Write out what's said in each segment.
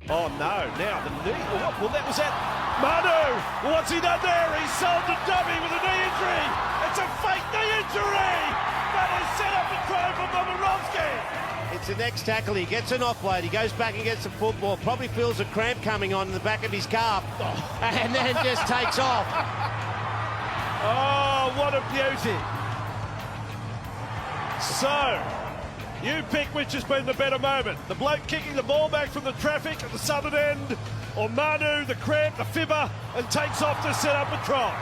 Oh no, now the knee. Well, that was it. Manu, what's he done there? He's sold the dummy with a knee injury. It's a fake knee injury. That is set up a try for Momirovski. It's the next tackle. He gets an offload. He goes back and gets the football. Probably feels a cramp coming on in the back of his calf. And then just takes off. Oh, what a beauty. So, you pick which has been the better moment. The bloke kicking the ball back from the traffic at the southern end, or Manu, the cramp, the fibber, and takes off to set up a try.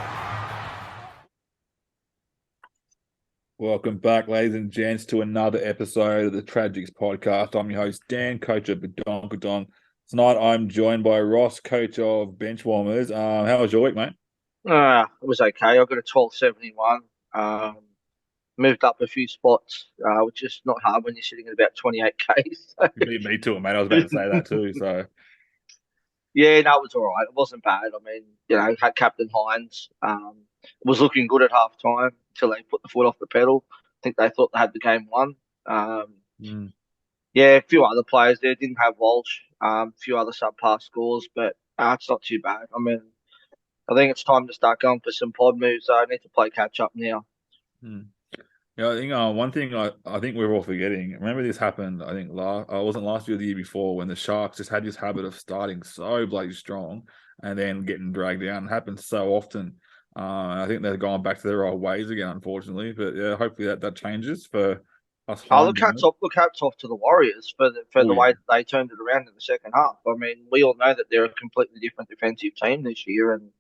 Welcome back, ladies and gents, to another episode of the Tragics podcast. I'm your host, Dan, coach of Badonkadong. Tonight, I'm joined by Ross, coach of Benchwarmers. How was your week, mate? It was okay. I got a 1271. Moved up a few spots, which is not hard when you're sitting at about 28k. So. Me too, mate. I was about to say that too. So, yeah, no, it was all right. It wasn't bad. I mean, had Captain Hines. Was looking good at half time until they put the foot off the pedal. I think they thought they had the game won. Yeah, a few other players there. Didn't have Walsh. A few other subpar scores, but it's not too bad. I mean, I think it's time to start going for some pod moves. So I need to play catch up now. Yeah, I think one thing I think we're all forgetting. Remember, this happened. I think wasn't last year or the year before, when the Sharks just had this habit of starting so bloody strong and then getting dragged down. It happens so often. I think they're going back to their old ways again, unfortunately. But yeah, hopefully that changes for us. Look hats off to the Warriors for the way that they turned it around in the second half. I mean, we all know that they're a completely different defensive team this year, and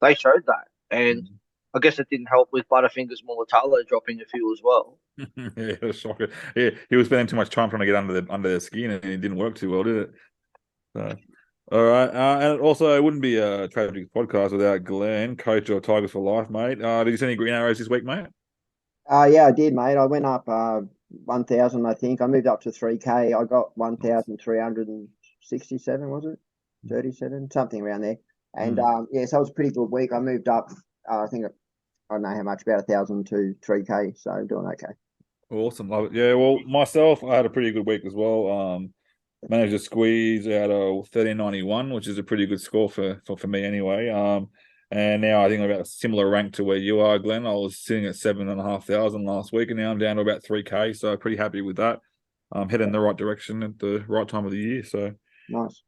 they showed that. And I guess it didn't help with Butterfingers Mulatalo dropping a few as well. Yeah, it was shocking. Yeah, he was spending too much time trying to get under their skin, and it didn't work too well, did it? So, all right. And also, it wouldn't be a Tragic podcast without Glenn, coach of Tigers for Life, mate. Did you see any green arrows this week, mate? Yeah, I did, mate. I went up 1,000, I think. I moved up to 3K. I got 1,367, was it? 37, something around there. And so it was a pretty good week. I moved up, I think, I don't know how much, about 1,000 to 3K. So doing okay. Awesome. Love it. Yeah, well, myself, I had a pretty good week as well. Managed to squeeze out a 1391, which is a pretty good score for me anyway. And now I think I'm about a similar rank to where you are, Glenn. I was sitting at 7,500 last week, and now I'm down to about 3K. So pretty happy with that. I'm heading in the right direction at the right time of the year. So nice.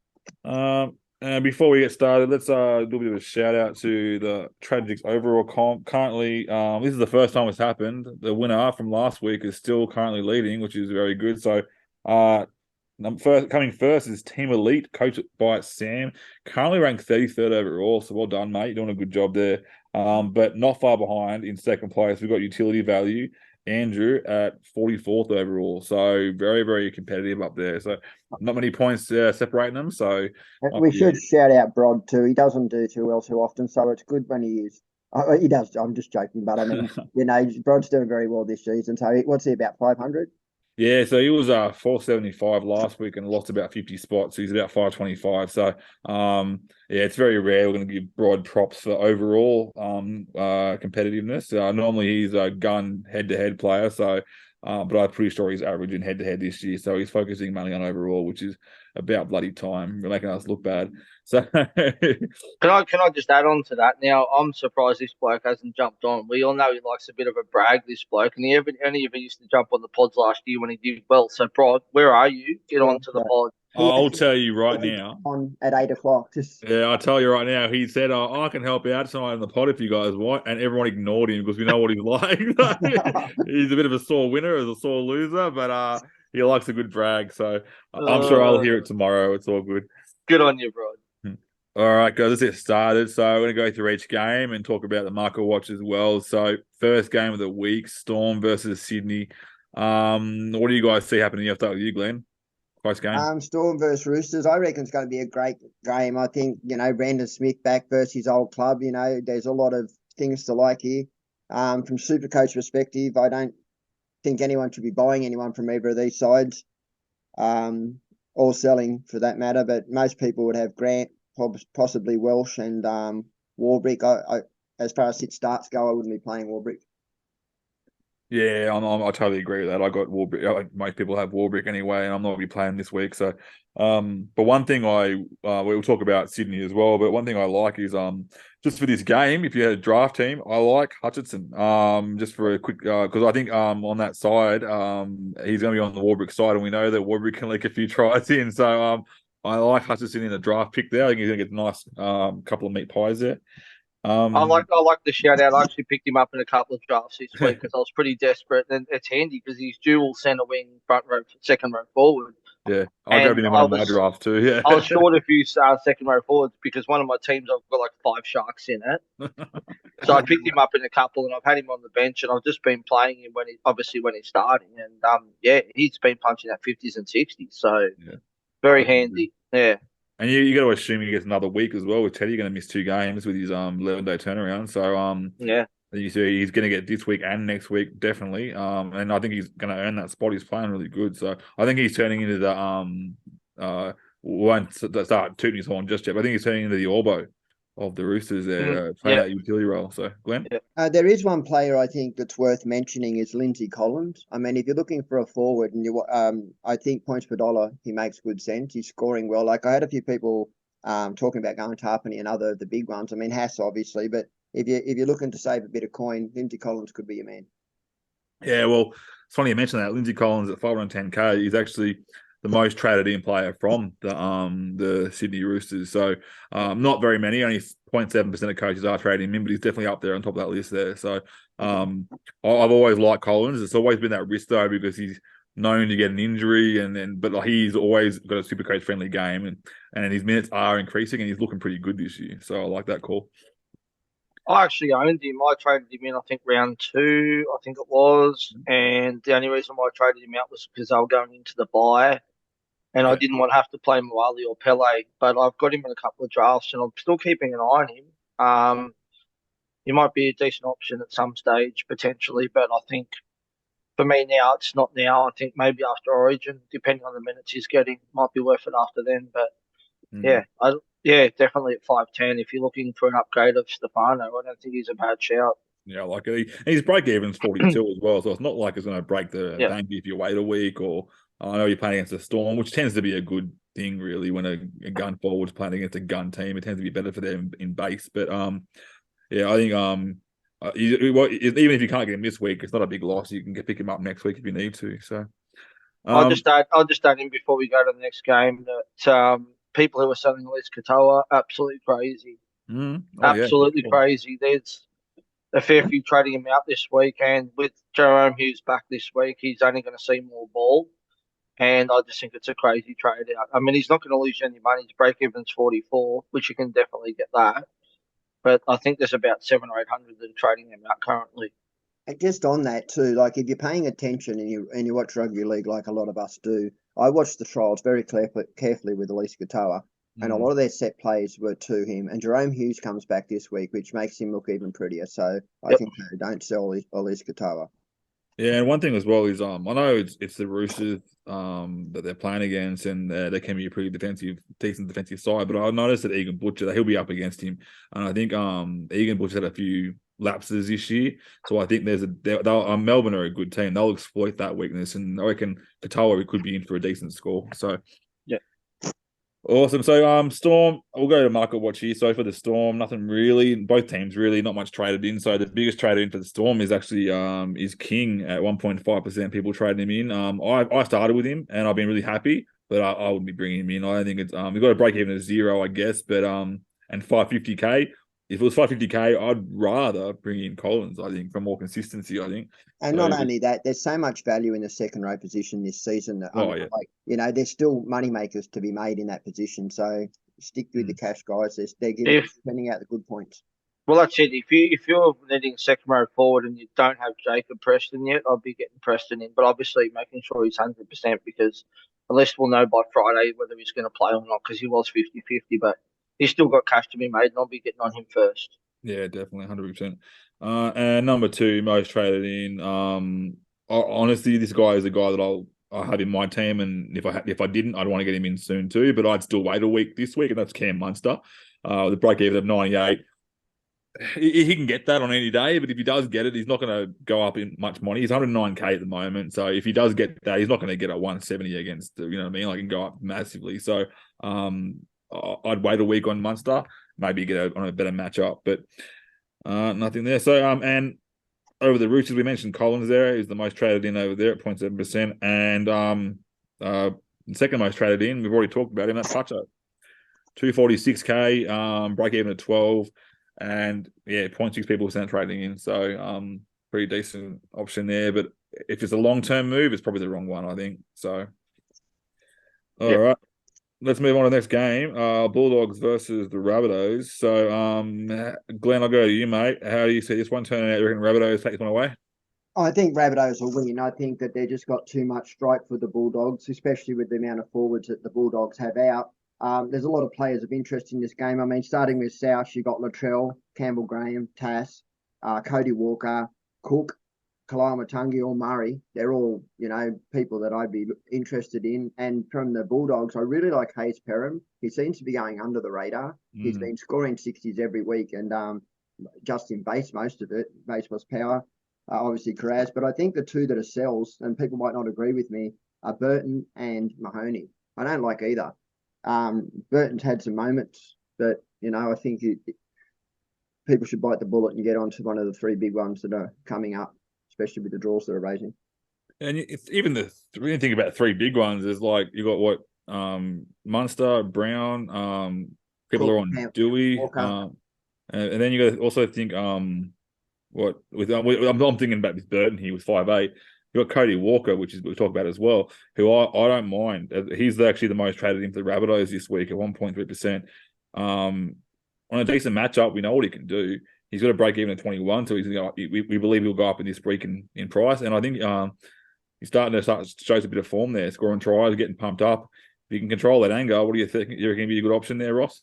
And before we get started, let's do a bit of a shout out to the Tragics overall comp. Currently, this is the first time it's happened. The winner from last week is still currently leading, which is very good. So, coming first is Team Elite, coached by Sam, currently ranked 33rd overall. So well done, mate. You're doing a good job there. But not far behind in second place, we've got Utility Value, Andrew, at 44th overall. So very, very competitive up there. So not many points separating them. So we should shout out Brod too. He doesn't do too well too often, so it's good when he is. He does. I'm just joking, but I mean, Brod's doing very well this season. So what's he, about 500? Yeah, so he was 475 last week and lost about 50 spots. So he's about 525. So yeah, it's very rare. We're going to give Broad props for overall competitiveness. Normally he's a gun head-to-head player, so but I'm pretty sure he's averaging head-to-head this year. So he's focusing mainly on overall, which is about bloody time. You're making us look bad. So Can I just add on to that? Now, I'm surprised this bloke hasn't jumped on. We all know he likes a bit of a brag, this bloke, and he only ever used to jump on the pods last year when he did well. So, Brod, where are you? Get on to the pod. I'll tell you right now. On at 8 o'clock. Yeah, I'll tell you right now. He said, I can help you out tonight in the pod if you guys want. And everyone ignored him because we know what he's like. He's a bit of a sore winner as a sore loser, but he likes a good brag. So I'm sure I'll hear it tomorrow. It's all good. Good on you, Brod. All right, guys, let's get started. So we're going to go through each game and talk about the market watch as well. So first game of the week, Storm versus Sydney. What do you guys see happening? You have to start with you, Glenn. Close game. Storm versus Roosters. I reckon it's going to be a great game. I think, Brandon Smith back versus his old club. There's a lot of things to like here. From Supercoach perspective, I don't think anyone should be buying anyone from either of these sides, or selling for that matter. But most people would have Grant, possibly Welsh, and Warbrick. I as far as sit starts go, I wouldn't be playing Warbrick. Yeah, I totally agree with that. I got Warbrick. Like most people have Warbrick anyway, and I'm not going to be playing this week. So, but one thing we'll talk about Sydney as well. But one thing I like is just for this game, if you had a draft team, I like Hutchinson. Just for a quick because I think on that side he's going to be on the Warbrick side, and we know that Warbrick can leak a few tries in. So I like Hutchinson in the draft pick there. I think he's going to get a nice couple of meat pies there. I like the shout out. I actually picked him up in a couple of drafts this week because I was pretty desperate, and it's handy because he's dual centre wing, front row, second row forward. Yeah, I grabbed him in one of my drafts too. Yeah, I was short a few second row forwards because one of my teams I've got like 5 Sharks in it, so I picked him up in a couple, and I've had him on the bench, and I've just been playing him when he's starting, and he's been punching at 50s and 60s, so very handy. Yeah. And you got to assume he gets another week as well with Teddy. Going to miss 2 games with his 11-day turnaround. So he's going to get this week and next week definitely. And I think he's going to earn that spot. He's playing really good. So I think he's turning into the won't start tooting his horn just yet. But I think he's turning into the Orbo of the Roosters there, playing that utility role. So Glenn. There is one player I think that's worth mentioning is Lindsay Collins. I mean, if you're looking for a forward and I think points per dollar, he makes good sense. He's scoring well. Like I had a few people talking about going to Tarpany and the big ones. I mean, Haas obviously, but if you're looking to save a bit of coin, Lindsay Collins could be your man. Yeah, well, it's funny you mentioned that. Lindsay Collins at 510k is actually the most traded in player from the Sydney Roosters. So not very many, only 0.7% of coaches are trading him in, but he's definitely up there on top of that list there. So I've always liked Collins. It's always been that risk though because he's known to get an injury but he's always got a super coach friendly game and his minutes are increasing and he's looking pretty good this year. So I like that call. I actually owned him. I traded him in, I think, round 2, I think it was. And the only reason why I traded him out was because they were going into the bye. And I didn't want to have to play Moali or Pele. But I've got him in a couple of drafts, and I'm still keeping an eye on him. He might be a decent option at some stage, potentially. But I think for me now, it's not now. I think maybe after Origin, depending on the minutes he's getting, might be worth it after then. But, definitely at 5'10". If you're looking for an upgrade of Stefano, I don't think he's a bad shout. Yeah, I like it. His break even's 42 as well, so it's not like it's going to break the bank if you wait a week. Or I know you're playing against a Storm, which tends to be a good thing, really, when a gun forward's playing against a gun team. It tends to be better for them in base. But I think even if you can't get him this week, it's not a big loss. You can pick him up next week if you need to. So I'll just add in before we go to the next game that people who are selling Elise Katoa, absolutely crazy. Absolutely crazy. There's a fair few trading him out this week, and with Jerome Hughes back this week, he's only going to see more ball. And I just think it's a crazy trade out. I mean, he's not going to lose any money. His break even's 44, which you can definitely get that. But I think there's about 700 or 800 that are trading him out currently. And just on that too, like if you're paying attention and you watch rugby league like a lot of us do, I watched the trials very carefully with Elise Katoa, and a lot of their set plays were to him. And Jerome Hughes comes back this week, which makes him look even prettier. So I think don't sell Elise Katoa. Yeah, and one thing as well is I know it's the Roosters that they're playing against, and they can be a pretty decent defensive side. But I noticed that Egan Butcher, he'll be up against him, and I think Egan Butcher's had a few lapses this year, so I think Melbourne are a good team. They'll exploit that weakness, and I reckon Katoa could be in for a decent score. So awesome. So Storm, we'll go to market watch here. So for the Storm, nothing really. Both teams really not much traded in. So the biggest traded in for the Storm is actually is King at 1.5%. People trading him in. I started with him and I've been really happy, but I wouldn't be bringing him in. I don't think it's we've got to break even at 0, I guess. But and 550k. If it was 550k, I'd rather bring in Collins, I think, for more consistency, I think. And not only that, there's so much value in the second row position this season that there's still money makers to be made in that position. So stick with the cash guys. They're spending out the good points. Well, that's it. If you're needing a second row forward and you don't have Jacob Preston yet, I'll be getting Preston in. But obviously making sure he's 100% because at least we'll know by Friday whether he's going to play or not because he was 50-50, but he's still got cash to be made, and I'll be getting on him first. Yeah, definitely, 100%. And number 2, most traded in. Honestly, this guy is a guy that I'll have in my team, and if I didn't, I'd want to get him in soon too. But I'd still wait a week this week, and that's Cam Munster. The break even of 98. he can get that on any day, but if he does get it, he's not going to go up in much money. He's 109K at the moment, so if he does get that, he's not going to get a 170 against, you know what I mean? Like, can go up massively. So I'd wait a week on Munster, maybe get on a better matchup, but nothing there. So and over the Roosters, we mentioned Collins there. He's the most traded in over there at 0.7%, and the second most traded in, we've already talked about him. That's Hutcho, 246K, break even at 12. And yeah, 0.6% trading in. So pretty decent option there. But if it's a long-term move, it's probably the wrong one, I think. So all right. Let's move on to the next game. Bulldogs versus the Rabbitohs. So Glenn, I'll go to you, mate. How do you see this one turning out? You reckon Rabbitohs take this one away? I think Rabbitohs will win. I think that they just got too much strike for the Bulldogs, especially with the amount of forwards that the Bulldogs have out. There's a lot of players of interest in this game. I mean, starting with South, you got Latrell, Campbell Graham, Tass, Cody Walker, Cook, Kalama Tungi, or Murray. They're all, you know, people that I'd be interested in. And from the Bulldogs, I really like Hayes Perham. He seems to be going under the radar. He's been scoring 60s every week and just in base, most of it, base plus power. Obviously Carraz. But I think the two that are sells, and people might not agree with me, are Burton and Mahoney. I don't like either. Burton's had some moments, but, you know, I think people should bite the bullet and get onto one of the three big ones that are coming up, especially with the draws that are raising. And it's even when you think about three big ones, is like you got what Munster, Brown, people are on Dewey, and then you got to also think I'm thinking about this Burton here with 5'8". You got Cody Walker, which is what we talk about as well, who I don't mind. He's actually the most traded into the Rabbitohs this week at 1.3%. On a decent matchup, we know what he can do. He's got a break even at 21, so we believe he'll go up in this week in price. And I think he's starting to show a bit of form there, scoring tries, getting pumped up. If you can control that anger, what do you think? You reckon he'd be a good option there, Ross?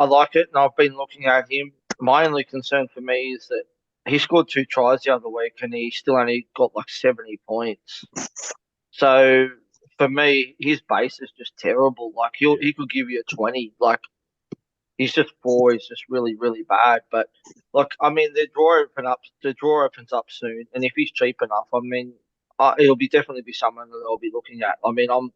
I like it, and I've been looking at him. My only concern for me is that he scored 2 tries the other week, and he still only got like 70 points. So for me, his base is just terrible. Like he could give you a 20. Like he's just 4. He's just really, really bad. But like, I mean, the draw opens up soon, and if he's cheap enough, I mean, it'll definitely be someone that I'll be looking at. I mean, I'm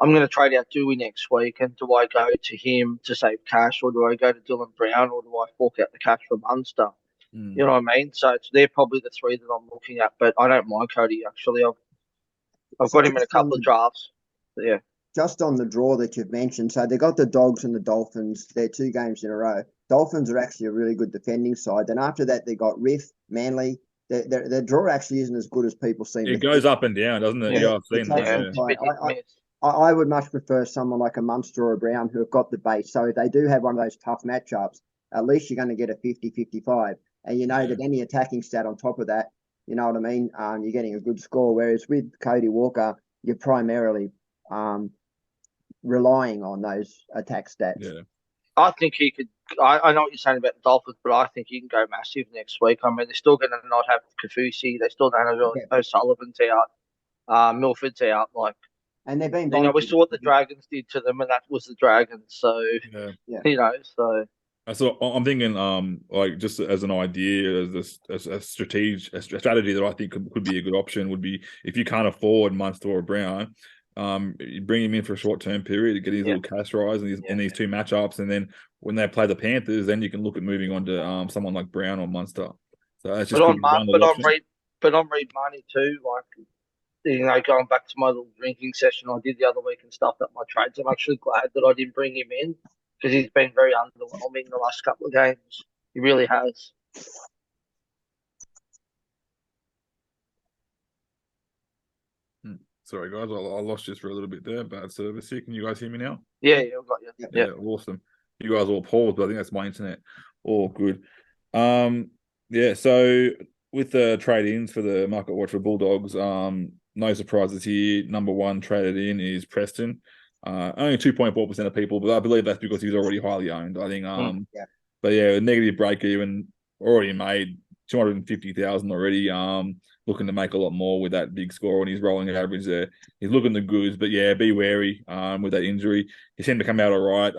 going to trade out Dewey next week, and do I go to him to save cash, or do I go to Dylan Brown, or do I fork out the cash for Munster? You know what I mean? So they're probably the three that I'm looking at, but I don't mind Cody, actually. I've got him in a couple of drafts. So, yeah. Just on the draw that you've mentioned, so they got the Dogs and the Dolphins. They're 2 games in a row. Dolphins are actually a really good defending side. Then after that, they got Riff, Manly. Their draw actually isn't as good as people seem to think. It goes up and down, doesn't it? Yeah, I've seen that. I would much prefer someone like a Munster or a Brown who have got the base. So if they do have one of those tough matchups, at least you're going to get a 50-55. And you know that any attacking stat on top of that, you know what I mean? You're getting a good score. Whereas with Cody Walker, you're primarily relying on those attack stats. Yeah. I think he could. I know what you're saying about the Dolphins, but I think he can go massive next week. I mean, they're still going to not have Kafusi. They still don't have O'Sullivan's out. Milford's out. Like, and they've been. You know, we saw what the Dragons did to them, and that was the Dragons. So, you know, so. So I'm thinking, like just as an idea, as a strategy that I think could be a good option would be if you can't afford Munster or Brown, you bring him in for a short-term period to get his little cash rise in these 2 matchups, and then when they play the Panthers, then you can look at moving on to someone like Brown or Munster. So that's just. But I'm read money too, like. You know, going back to my little drinking session I did the other week and stuff at my trades, I'm actually glad that I didn't bring him in because he's been very underwhelming the last couple of games. He really has. Sorry, guys, I lost you for a little bit there. Bad service here. Can you guys hear me now? Yeah, I've got you. Yeah, awesome. You guys all paused, but I think that's my internet. All good. Yeah, so with the trade-ins for the Market Watch for Bulldogs, no surprises here. Number 1 traded in is Preston. Only 2.4% of people, but I believe that's because he's already highly owned. I think. But yeah, negative break even, already made 250,000 already. Looking to make a lot more with that big score on his rolling average there. He's looking the goods, but yeah, be wary with that injury. He seemed to come out all right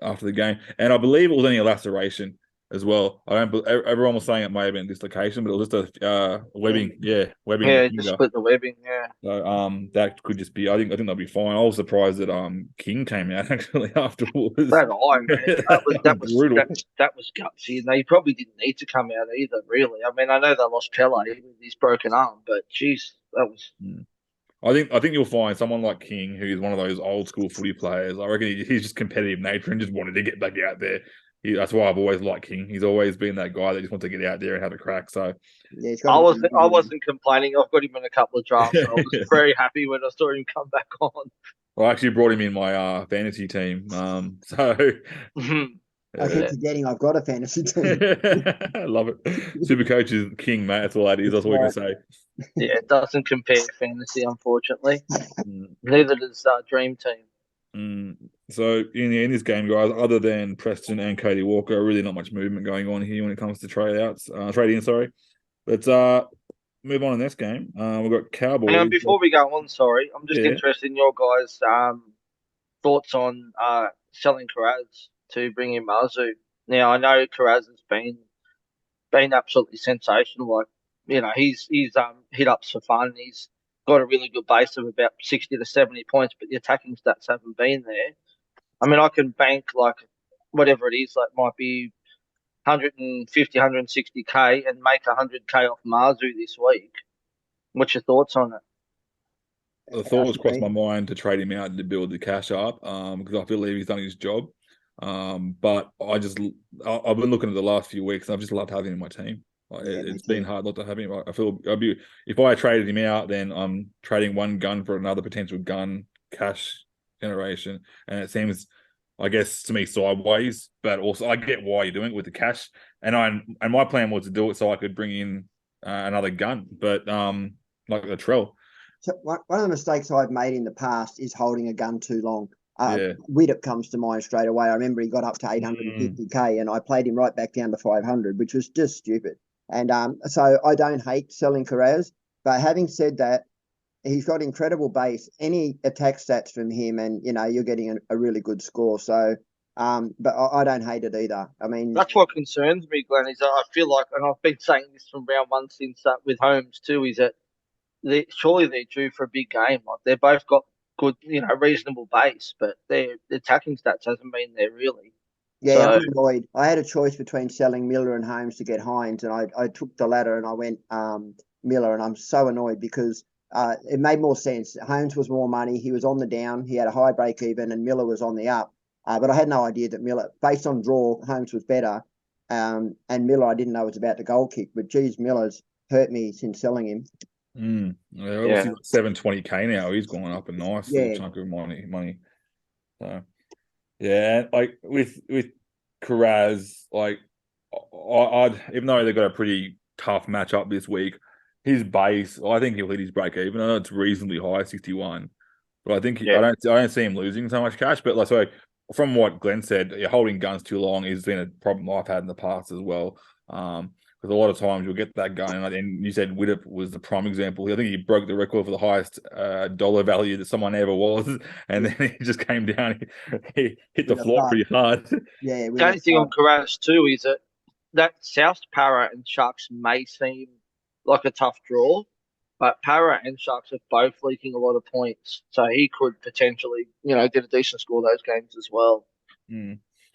after the game, and I believe it was only a laceration. as well. I don't. Everyone was saying it may have been dislocation, but it was just a webbing. Yeah, webbing. Yeah, in the just finger. split the webbing. Yeah. So that could just be. I think that'll be fine. I was surprised that King came out actually afterwards. That I man, That was brutal. that was gutsy, and they probably didn't need to come out either. Really, I mean, I know they lost Pele with his broken arm, but geez, that was. I think you'll find someone like King, who's one of those old school footy players. I reckon he's just competitive nature and just wanted to get back out there. That's why I've always liked King. He's always been that guy that just wants to get out there and have a crack. So Yeah, I wasn't complaining. I've got him in a couple of drafts. So I was very happy when I saw him come back on. I actually brought him in my fantasy team. So I keep forgetting I've got a fantasy team. I love it. Super coach is king, mate. That's all that is. That's all we can say. Yeah, it doesn't compare to fantasy, unfortunately. Neither does Dream Team. So in this game, guys, other than Preston and Cody Walker, really not much movement going on here when it comes to trade-in. Sorry, let's move on to the next game. We've got Cowboys. And before we go on, sorry, I'm just interested in your guys' thoughts on selling Karaz to bring in Marzu. Now I know Karaz has been absolutely sensational. Like, you know, he's hit ups for fun. He's got a really good base of about 60 to 70 points, but the attacking stats haven't been there. I mean, I can bank like whatever it is, like might be 150, 160k and make 100k off Marzu this week. What's your thoughts on it? The thought was crossed my mind to trade him out and to build the cash up because I believe he's done his job. But I've been looking at the last few weeks and I've just loved having him in my team. It's been hard not to have him. I feel if I traded him out, then I'm trading one gun for another potential gun cash generation, and it seems, I guess, to me sideways. But also, I get why you're doing it with the cash, and my plan was to do it so I could bring in another gun, but like the Latrell. So one of the mistakes I've made in the past is holding a gun too long. Widdop comes to mind straight away. I remember he got up to 850k, and I played him right back down to 500, which was just stupid. And so I don't hate selling Karaz, but having said that, he's got incredible base. Any attack stats from him, and you're getting a really good score. So, but I don't hate it either. I mean, that's what concerns me, Glenn. Is that I feel like, and I've been saying this from round one since that with Holmes too, is that surely they're due for a big game. Like, they've both got good, reasonable base, but their attacking stats hasn't been there really. Yeah, I'm annoyed. I had a choice between selling Miller and Holmes to get Hines, and I took the latter and I went Miller, and I'm so annoyed because it made more sense. Holmes was more money. He was on the down. He had a high break even, and Miller was on the up. But I had no idea that Miller, based on draw, Holmes was better. And Miller, I didn't know was about the goal kick. But geez, Miller's hurt me since selling him. Obviously 720k now. He's gone up a nice little chunk of money. So yeah, like with Karaz, like I'd even though they've got a pretty tough matchup this week, his base, I think he'll hit his break even. I know it's reasonably high, 61, but I think I don't see him losing so much cash. But so from what Glenn said, holding guns too long has been a problem I've had in the past as well. Because a lot of times you'll get that gun, and you said Widdop was the prime example. I think he broke the record for the highest dollar value that someone ever was, and then he just came down. He hit the floor pretty hard. Yeah. The only thing on Karaz too is that South Para and Sharks may seem like a tough draw, but Para and Sharks are both leaking a lot of points, so he could potentially, get a decent score those games as well.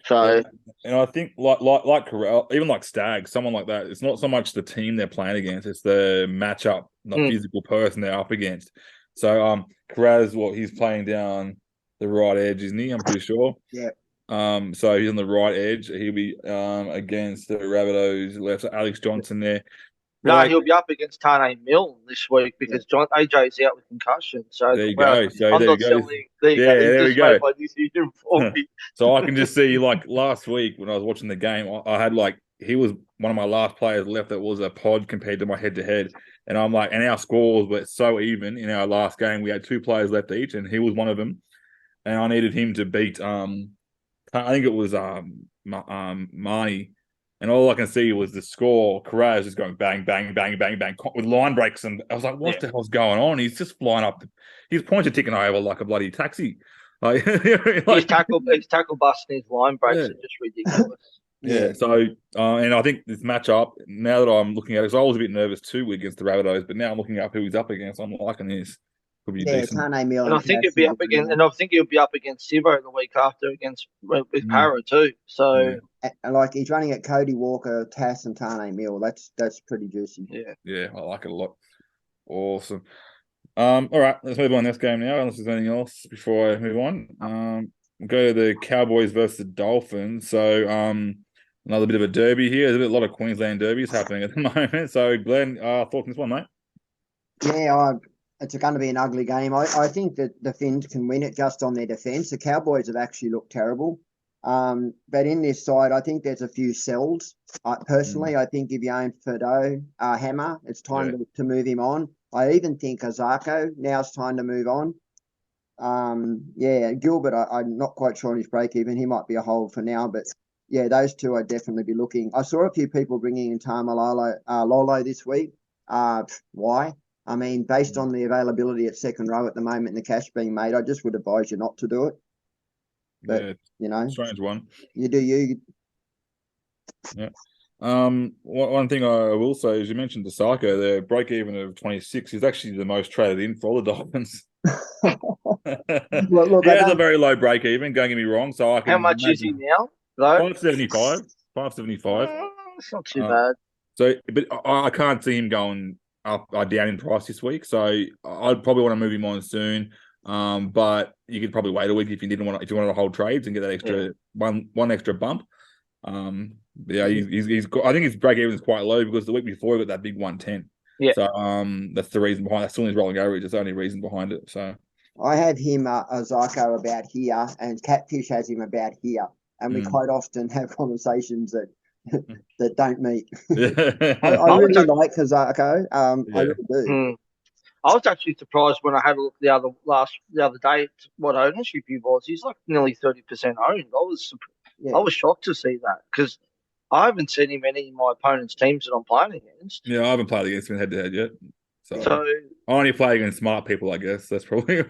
So, and I think like Corral, even like Stag, someone like that, it's not so much the team they're playing against, it's the matchup, the physical person they're up against. So Karaz, he's playing down the right edge, isn't he? I'm pretty sure. Yeah. So he's on the right edge. He'll be against the Rabbitohs left. So Alex Johnson there. No, he'll be up against Tane Milne this week because AJ's out with concussion. So there you go. So I'm not selling. There we go. My decision for me. So I can just see, like last week when I was watching the game, I had he was one of my last players left that was a pod compared to my head-to-head. And I'm like, and our scores were so even in our last game. We had 2 players left each, and he was one of them. And I needed him to beat, I think it was Marnie. And all I can see was the score. Karaz just going bang, bang, bang, bang, bang with line breaks. And I was like, what the hell's going on? He's just flying up. His points are ticking over like a bloody taxi. His tackle busting his line breaks are just ridiculous. Yeah. So, and I think this matchup, now that I'm looking at it, because I was a bit nervous too against the Rabbitohs, but now I'm looking up who he's up against. I'm liking this. Could be Yeah, decent. Tane Milne. And I think he'll be up against, and I think he'll be up against Sivo the week after against with Para too. So And like he's running at Cody Walker, Tass, and Tane Milne. That's pretty juicy. Yeah, I like it a lot. Awesome. All right, let's move on to this game now, unless there's anything else before I move on. We'll go to the Cowboys versus the Dolphins. So, another bit of a derby here. There's a lot of Queensland derbies happening at the moment. So, Glenn, thoughts on this one, mate? Yeah, it's going to be an ugly game. I think that the Finns can win it just on their defence. The Cowboys have actually looked terrible. But in this side, I think there's a few sells. Personally, I think if you own Ferdo, Hammer, it's time to move him on. I even think Azarko, now it's time to move on. Gilbert, I'm not quite sure on his break even. He might be a hold for now, but yeah, those two I'd definitely be looking. I saw a few people bringing in Lolo this week. Why? I mean, based on the availability at second row at the moment and the cash being made, I just would advise you not to do it. But, strange one. You do you. Yeah. One thing I will say is you mentioned the Psycho, their break even of 26 is actually the most traded in for all the Dolphins. Look, he has a very low break even, don't get me wrong. So I can how much is he now? Though? 575. 575. It's not too bad. So, but I can't see him going up or down in price this week. So I'd probably want to move him on soon. But you could probably wait a week if you wanted to hold trades and get that extra one extra bump. He's got, I think his break even is quite low because the week before he got that big 110. Yeah. So that's the reason behind. That's still his rolling average. It's the only reason behind it. So I have him Zarko about here, and Catfish has him about here, and we quite often have conversations that don't meet. I really like Zarko. I really do. I was actually surprised when I had a look the other day at what ownership he was. He's like nearly 30% owned. I was shocked to see that because I haven't seen him any of my opponent's teams that I'm playing against. Yeah, I haven't played against him head to head yet. So I only play against smart people, I guess. That's probably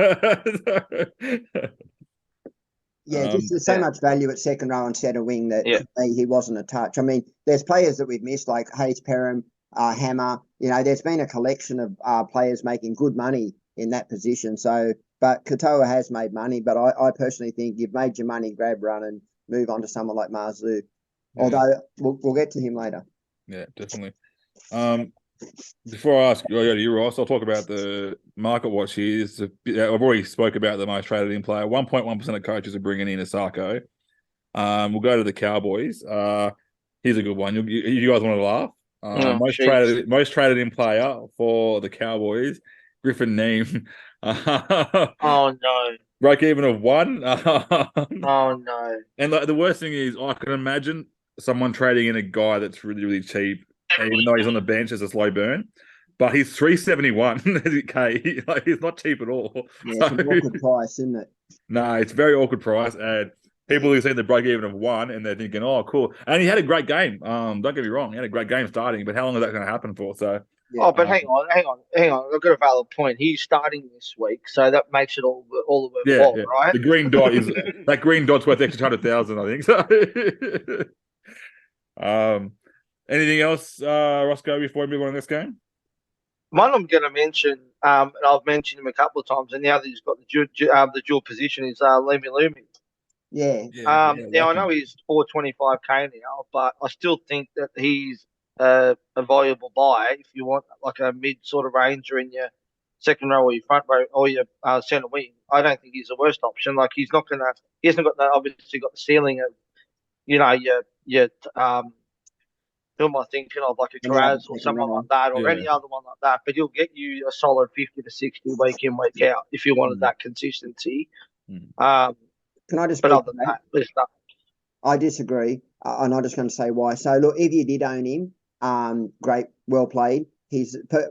just there's so much value at second row instead of wing that to me, he wasn't a touch. I mean, there's players that we've missed like Hayes Perham, Hammer. There's been a collection of players making good money in that position. So, but Katoa has made money, but I personally think you've made your money, grab run and move on to someone like Marzu. Yeah. Although we'll get to him later. Yeah, definitely. Before I ask you, Ross, I'll talk about the market watch here. I've already spoke about the most traded in player. 1.1% of coaches are bringing in Asako. We'll go to the Cowboys. Here's a good one. You guys want to laugh? Most traded in player for the Cowboys, Griffin Neame. Oh no. Break even of 1. Oh no. And the worst thing is I can imagine someone trading in a guy that's really, really cheap, even though he's on the bench as a slow burn. But he's 371K. Like, he's not cheap at all. Yeah, it's an awkward price, isn't it? No, it's a very awkward price. And people who see the break even of 1 and they're thinking, oh, cool. And he had a great game. Don't get me wrong. He had a great game starting, but how long is that going to happen for? So yeah. But hang on. I've got a valid point. He's starting this week, so that makes it all worthwhile, right? The green dot is that green dot's worth extra 100,000, I think. So, anything else, Roscoe, before we move on to this game? One I'm going to mention, and I've mentioned him a couple of times, and the other he's got the dual position is Lumi Lumi. Yeah. Now I know he's 425K now, but I still think that he's a valuable buy if you want like a mid sort of ranger in your second row or your front row or your centre wing. I don't think he's the worst option. Like he hasn't obviously got the ceiling of, your who am I thinking of, like a Karaz or someone like that, or any other one like that. But he'll get you a solid 50 to 60 week in, week out if you wanted that consistency. Can I just? But other than that, there's nothing. I disagree, and I'm just going to say why. So look, if you did own him, great, well played.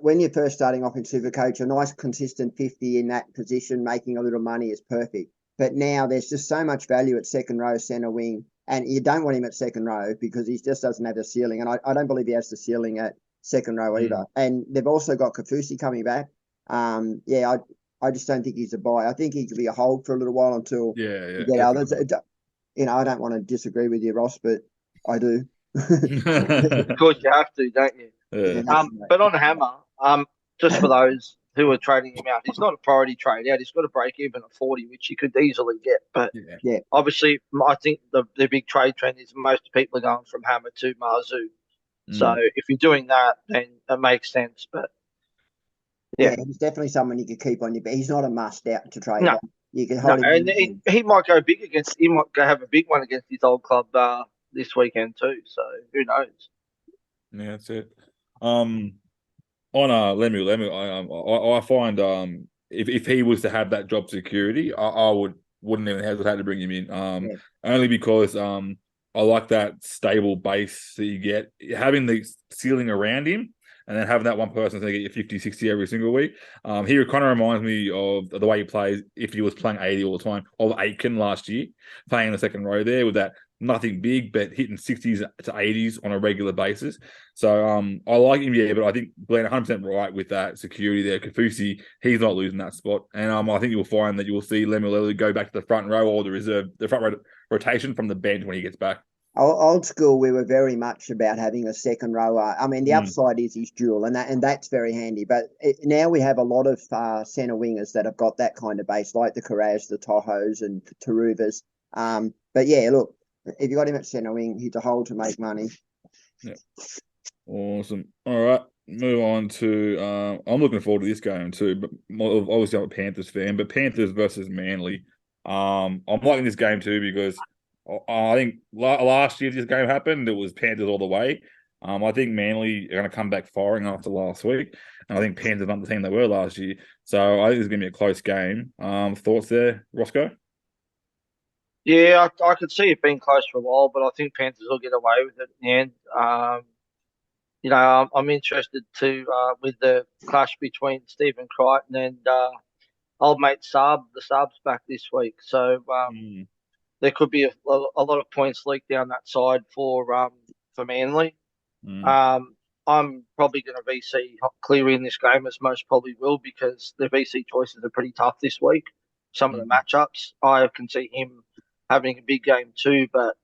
When you're first starting off in Supercoach, a nice consistent 50 in that position, making a little money is perfect. But now there's just so much value at second row, centre wing. And you don't want him at second row because he just doesn't have the ceiling. And I don't believe he has the ceiling at second row either. And they've also got Kafusi coming back. I just don't think he's a buy. I think he could be a hold for a little while until you get others. I don't want to disagree with you, Ross, but I do. Of course, you have to, don't you? Yeah. But on Hammer, just for those who are trading him out, he's not a priority trade out. He's got a break even at 40, which he could easily get. But Yeah. obviously, I think the big trade trend is most people are going from Hammer to Marzu. So if you're doing that, then it makes sense. But yeah, he's definitely someone you could keep on your bench. He's not a must out to trade. No. You can hold him. And he might go big against. He might go have a big one against his old club this weekend too. So who knows? Yeah, that's it. On Lemu, I find if he was to have that job security, I wouldn't even hesitate to bring him in. Only because I like that stable base that you get, having the ceiling around him, and then having that one person to get you 50, 60 every single week. He kind of reminds me of the way he plays if he was playing 80 all the time, of Aitken last year, playing in the second row there with that nothing big, but hitting 60s to 80s on a regular basis. So I like him, but I think Glenn 100% right with that security there. Kafusi, he's not losing that spot. And I think you'll find that you will see Lemuelu go back to the front row or the front row rotation from the bench when he gets back. Old school, we were very much about having a second rower. I mean, the upside is his duel, and that's very handy. But now we have a lot of centre wingers that have got that kind of base, like the Carras, the Tohos, and the Taruvas. But yeah, look, if you got him at centre wing, he's a hole to make money. Yeah, awesome. All right, move on to. I'm looking forward to this game too. But obviously, I'm a Panthers fan. But Panthers versus Manly. I'm liking this game too because I think last year this game happened, it was Panthers all the way. I think Manly are going to come back firing after last week. And I think Panthers aren't the team they were last year. So I think it's going to be a close game. Thoughts there, Roscoe? Yeah, I could see it being close for a while, but I think Panthers will get away with it in the end. I'm interested with the clash between Stephen Crichton and old mate Saab. The Saab's back this week. So there could be a lot of points leaked down that side for Manly. I'm probably going to VC Cleary in this game, as most probably will, because the VC choices are pretty tough this week. Some of the matchups, I can see him having a big game too. But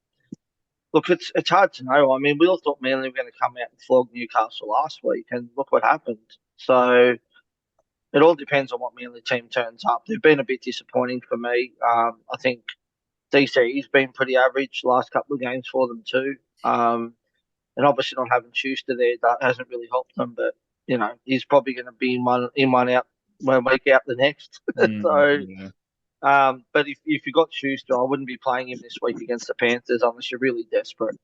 look, it's hard to know. I mean, we all thought Manly were going to come out and flog Newcastle last week, and look what happened. So it all depends on what Manly team turns up. They've been a bit disappointing for me. I think DC's been pretty average last couple of games for them too. And obviously not having Schuster there, that hasn't really helped them. But, he's probably going to be in one out, 1 week out the next. But if you got Schuster, I wouldn't be playing him this week against the Panthers unless you're really desperate.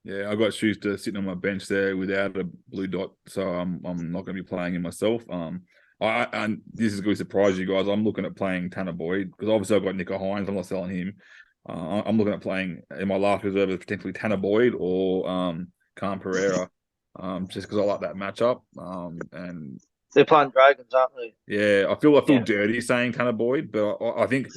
Yeah, I got Schuster sitting on my bench there without a blue dot, so I'm not going to be playing him myself. And this is going to surprise you guys. I'm looking at playing Tanner Boyd because obviously I've got Nico Hines. I'm not selling him. I'm looking at playing in my last reserve as potentially Tanner Boyd or Khan Pereira, just because I like that matchup. And they're playing Dragons, aren't they? Yeah, I feel dirty saying Tanner Boyd, but I think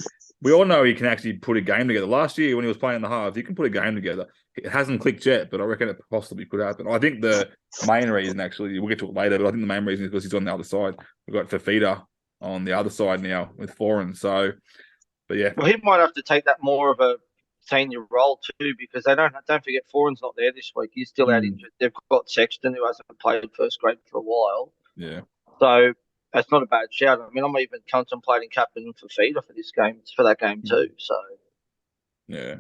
we all know he can actually put a game together. Last year when he was playing the halves, he can put a game together. It hasn't clicked yet, but I reckon it possibly could happen. I think the main reason, actually, we'll get to it later, but I think the main reason is because he's on the other side. We've got Fafita on the other side now with Foreign. So, but yeah. Well, he might have to take that more of a senior role too, because don't forget Foreign's not there this week. He's still out injured. They've got Sexton, who hasn't played first grade for a while. Yeah. So that's not a bad shout. I mean, I'm even contemplating captain Fafita for that game too. So yeah,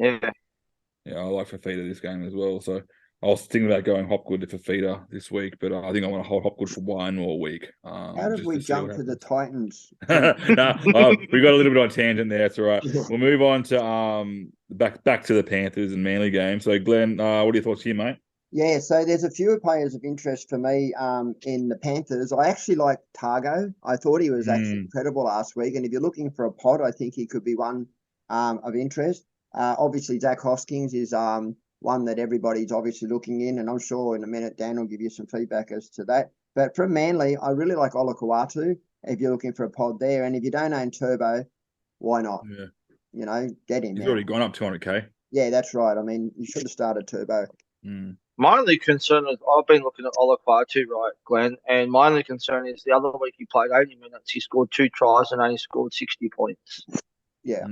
I like Fafita this game as well. So I was thinking about going Hopgood to Fafita this week, but I think I want to hold Hopgood for one more week. How did we jump to the Titans? We got a little bit on tangent there. That's all right. We'll move on to back to the Panthers and Manly game. So Glenn, what are your thoughts here, mate? Yeah, so there's a few players of interest for me in the Panthers. I actually like Targo. I thought he was actually incredible last week. And if you're looking for a pod, I think he could be one of interest. Obviously, Zach Hoskins is one that everybody's obviously looking in. And I'm sure in a minute, Dan will give you some feedback as to that. But from Manly, I really like Olakau'atu if you're looking for a pod there. And if you don't own Turbo, why not? Yeah. Get him. He's already gone up 200K. Yeah, that's right. I mean, you should have started Turbo. My only concern is I've been looking at Olakau'atu, right, Glenn, and my only concern is the other week he played 80 minutes, he scored 2 tries and only scored 60 points. Yeah.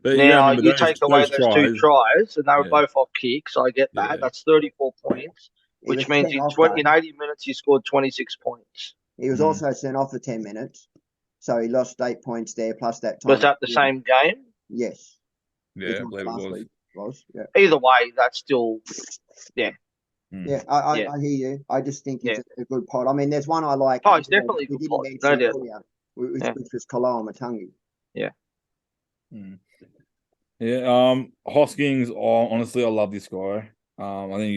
But Now remember you take away those two tries, and they were Yeah. both off kicks. I get that. Yeah. That's 34 points, He was which means sent off, in 80 minutes he scored 26 points. He was also sent off for 10 minutes. So he lost 8 points there plus that time. Was that the same game? Yes. Yeah, I believe it was. Yeah. Either way, that's still, yeah. Yeah, I hear you. I just think he's a good pod. I mean, there's one I like. Oh, he's definitely a good pod. No doubt. Which was Kaloa Matangi. Yeah. Yeah. Hoskins. Honestly, I love this guy. I think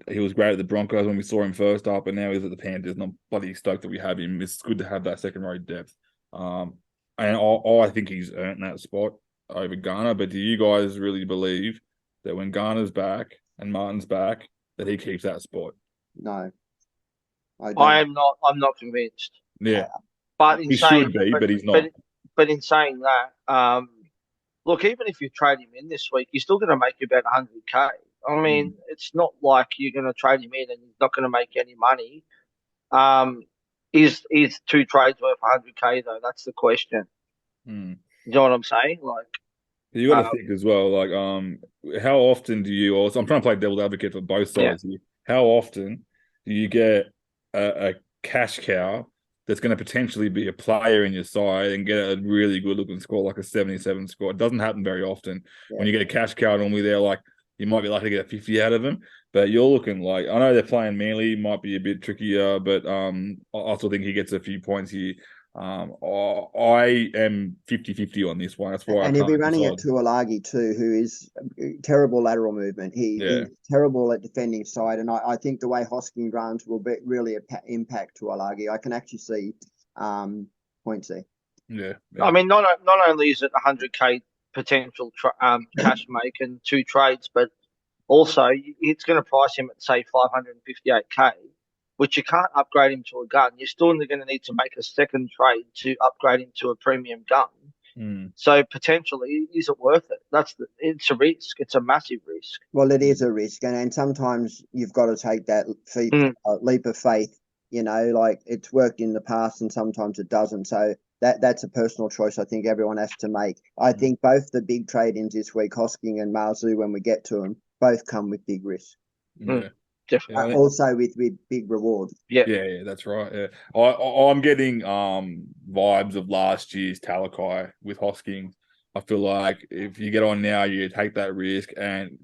he was great at the Broncos when we saw him first up, and now he's at the Panthers. And I'm bloody stoked that we have him. It's good to have that second row depth. And I think he's earned that spot over Garner. But do you guys really believe that when Garner's back and Martin's back, that he keeps that spot? No, I'm not convinced. Yeah, but he should be, but he's not. But in saying that, look, even if you trade him in this week, you're still going to make about 100K. I mean, it's not like you're going to trade him in and he's not going to make any money. Is 2 trades worth 100K though? That's the question. You know what I'm saying? Like, you got to think as well. Like, how often do you? Also, I'm trying to play devil's advocate for both sides here. How often do you get a cash cow that's going to potentially be a player in your side and get a really good looking score, like a 77 score? It doesn't happen very often. When you get a cash cow, normally they're like, you might be lucky to get a 50 out of them, but you're looking like, I know they're playing Manly, might be a bit trickier, but I also think he gets a few points here. I am 50-50 on this one. That's why. And he'll be running at Tuolagi too, who is terrible lateral movement. He's terrible at defending side, and I think the way Hosking runs will really impact Tuolagi. I can actually see points there. Yeah. I mean, not only is it 100K potential cash make and 2 trades, but also it's going to price him at say 558K, which you can't upgrade him to a gun. You're still going to need to make a second trade to upgrade him to a premium gun. So potentially, is it worth it? It's a risk. It's a massive risk. Well, it is a risk, and sometimes you've got to take that leap of faith. You know, like it's worked in the past, and sometimes it doesn't. So that's a personal choice I think everyone has to make. I think both the big trade-ins this week, Hosking and Marzu, when we get to them, both come with big risk. Definitely. Also with big reward. Yeah, that's right. Yeah, I'm getting vibes of last year's Talakai with Hosking. I feel like if you get on now, you take that risk, and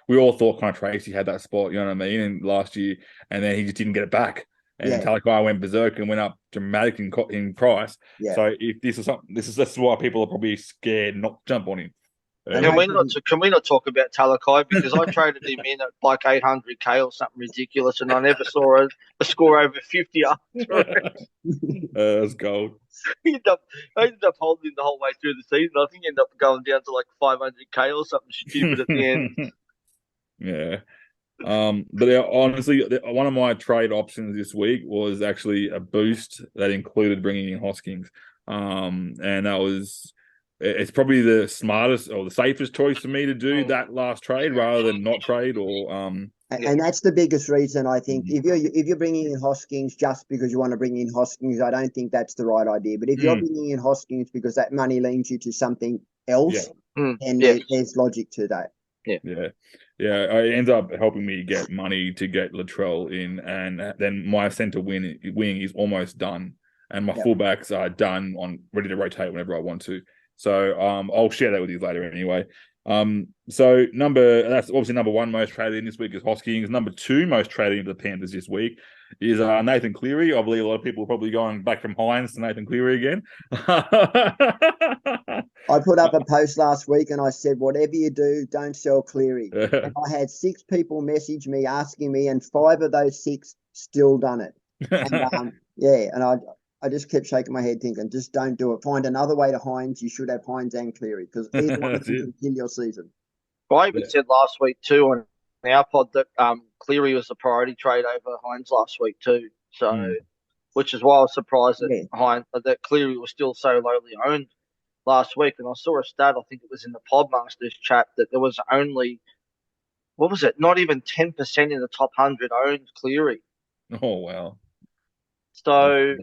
we all thought kind of Tracy had that spot, you know what I mean, and last year, and then he just didn't get it back. And Talakai went berserk and went up dramatically in price. Yeah. So if this is something, this is why people are probably scared not to jump on him. Can we not talk about Talakai, because I traded him in at like 800K or something ridiculous, and I never saw a score over 50 after it. That's gold. I ended up holding him the whole way through the season. I think he ended up going down to like 500K or something stupid at the end. Yeah. But honestly, one of my trade options this week was actually a boost that included bringing in Hoskins. And it's probably the smartest or the safest choice for me to do that last trade rather than not trade And that's the biggest reason, I think. If you're bringing in Hoskins just because you want to bring in Hoskins, I don't think that's the right idea. But if you're bringing in Hoskins because that money leans you to something else, then there's logic to that. Yeah. It ends up helping me get money to get Latrell in, and then my centre wing is almost done, and my fullbacks are done ready to rotate whenever I want to. So I'll share that with you later anyway. So that's obviously number 1 most traded in this week is Hoskins. Number 2 most traded into the Panthers this week is Nathan Cleary. I believe a lot of people are probably going back from Hines to Nathan Cleary again. I put up a post last week and I said, whatever you do, don't sell Cleary. And I had 6 people message me asking me, and 5 of those 6 still done it. And, and I just kept shaking my head thinking, just don't do it. Find another way to Hines. You should have Hines and Cleary, because either one of them can kill your season. I even said last week too on our pod that Cleary was the priority trade over Hines last week too. So, which is why I was surprised that Cleary was still so lowly owned last week. And I saw a stat, I think it was in the Podmasters chat, that there was only, not even 10% in the top 100 owned Cleary. Oh, wow. So,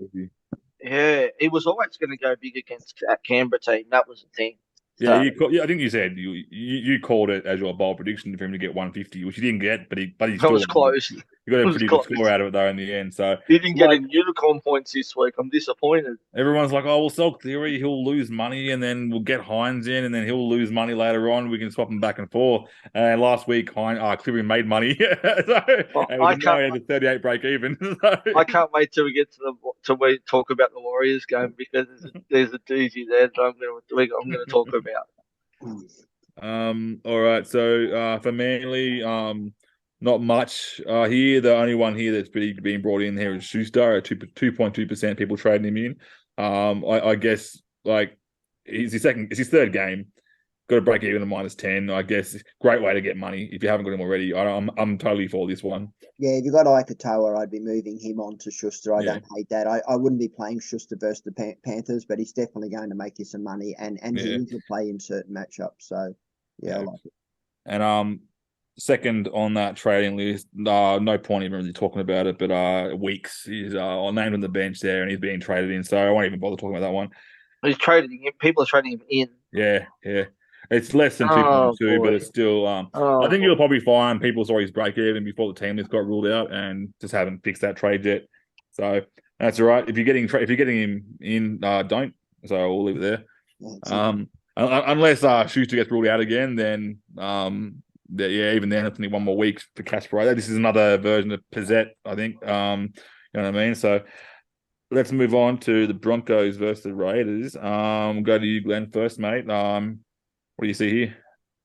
it was always going to go big against that Canberra team. That was the thing. Yeah, I think you said you called it as your bold prediction for him to get 150, which he didn't get, but he That still was close. he got It a was pretty good close. score out of it though in the end. So He didn't get any unicorn points this week. I'm disappointed. everyone's like, "Oh, we'll sell Cleary, he'll lose money, and then we'll get Hines in, and then he'll lose money later on. We can swap him back and forth." And last week, Cleary made money, so Well, it was now at 38 break even. I can't wait till we get to we talk about the Warriors game, because there's a doozy there that I'm going to talk about. All right. So for Manly, not much here. The only one here that's being brought in here is Schuster at 2.2%. People trading him in. I guess like it's his third game. Got to break even at -10. I guess great way to get money if you haven't got him already. I'm totally for this one. Yeah, if you got Ikatoa, I'd be moving him on to Schuster. I don't hate that. I wouldn't be playing Schuster versus the Panthers, but he's definitely going to make you some money, and he is a play in certain matchups. So I like it. And second on that trading list, no point even really talking about it, but Weeks is named on the bench there, and he's being traded in, so I won't even bother talking about that one. He's trading him. People are trading him in. Yeah. It's less than 2.2, but it's still. I think you'll probably find people saw his break even before the team list got ruled out, and just haven't fixed that trade yet. So that's all right. If you're getting him in, don't. So we'll leave it there. Unless Schuster gets ruled out again, then even then it's only one more week for Kasparov. This is another version of Pizzette, I think. You know what I mean? So let's move on to the Broncos versus the Raiders. Go to you, Glenn, first, mate. What do you see here?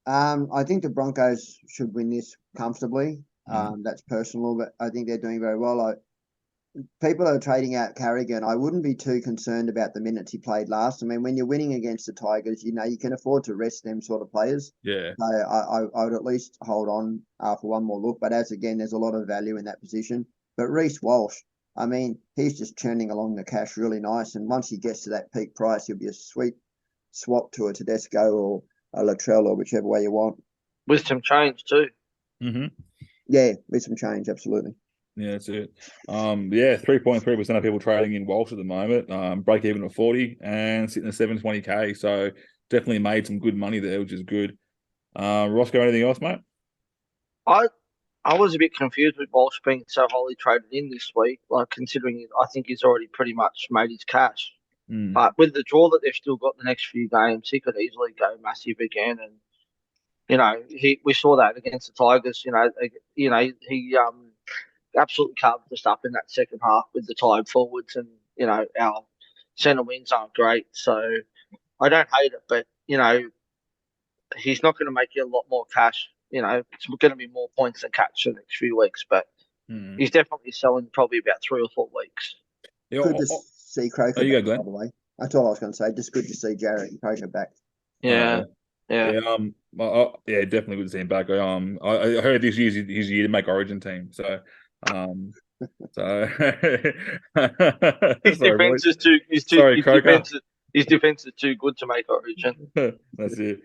I think the Broncos should win this comfortably. That's personal, but I think they're doing very well. People are trading out Carrigan. I wouldn't be too concerned about the minutes he played last. I mean, when you're winning against the Tigers, you can afford to rest them sort of players. Yeah. So I would at least hold on for one more look. But there's a lot of value in that position. But Reece Walsh, I mean, he's just churning along the cash really nice. And once he gets to that peak price, he'll be a sweet swap to a Tedesco or a Latrell or whichever way you want. With some change too. Mm-hmm. Yeah, with some change, absolutely. Yeah, that's it. 3.3% of people trading in Walsh at the moment. Break even at 40 and sitting at 720k. So definitely made some good money there, which is good. Roscoe, anything else, mate? I was a bit confused with Walsh being so highly traded in this week, like considering I think he's already pretty much made his cash. But with the draw that they've still got the next few games, he could easily go massive again. And we saw that against the Tigers. He absolutely carved us up in that second half with the tied forwards, and our centre wings aren't great, so I don't hate it. But he's not going to make you a lot more cash. It's going to be more points than catch the next few weeks, but he's definitely selling probably about 3 or 4 weeks. Yeah, good to see Croker you go, back, Glenn. by the way. That's all I was going to say. Just good to see Jarrett and Croker back. Yeah. Definitely good to see him back. I heard this year's his year to make Origin team. So, his defense is too. His defense is too good to make Origin. That's it.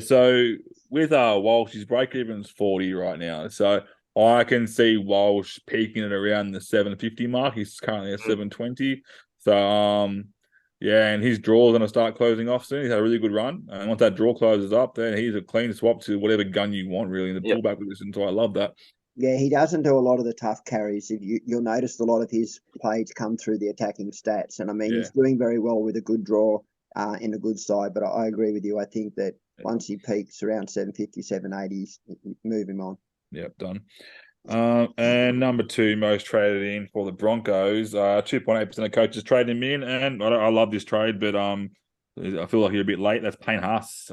So with Walsh, his break even's 40 right now. So I can see Walsh peaking at around the 750 mark. He's currently at 720. So and his draw's going to start closing off soon. He's had a really good run, and once that draw closes up, then he's a clean swap to whatever gun you want, really, in the fullback position. So I love that. Yeah, he doesn't do a lot of the tough carries. You'll notice a lot of his plays come through the attacking stats, and I mean he's doing very well with a good draw in a good side. But I agree with you. I think that once he peaks around 750, 780, move him on. Yep, done. And number 2 most traded in for the Broncos, 2.8% of coaches trading him in, and I love this trade, but I feel like you're a bit late. That's Payne Haas.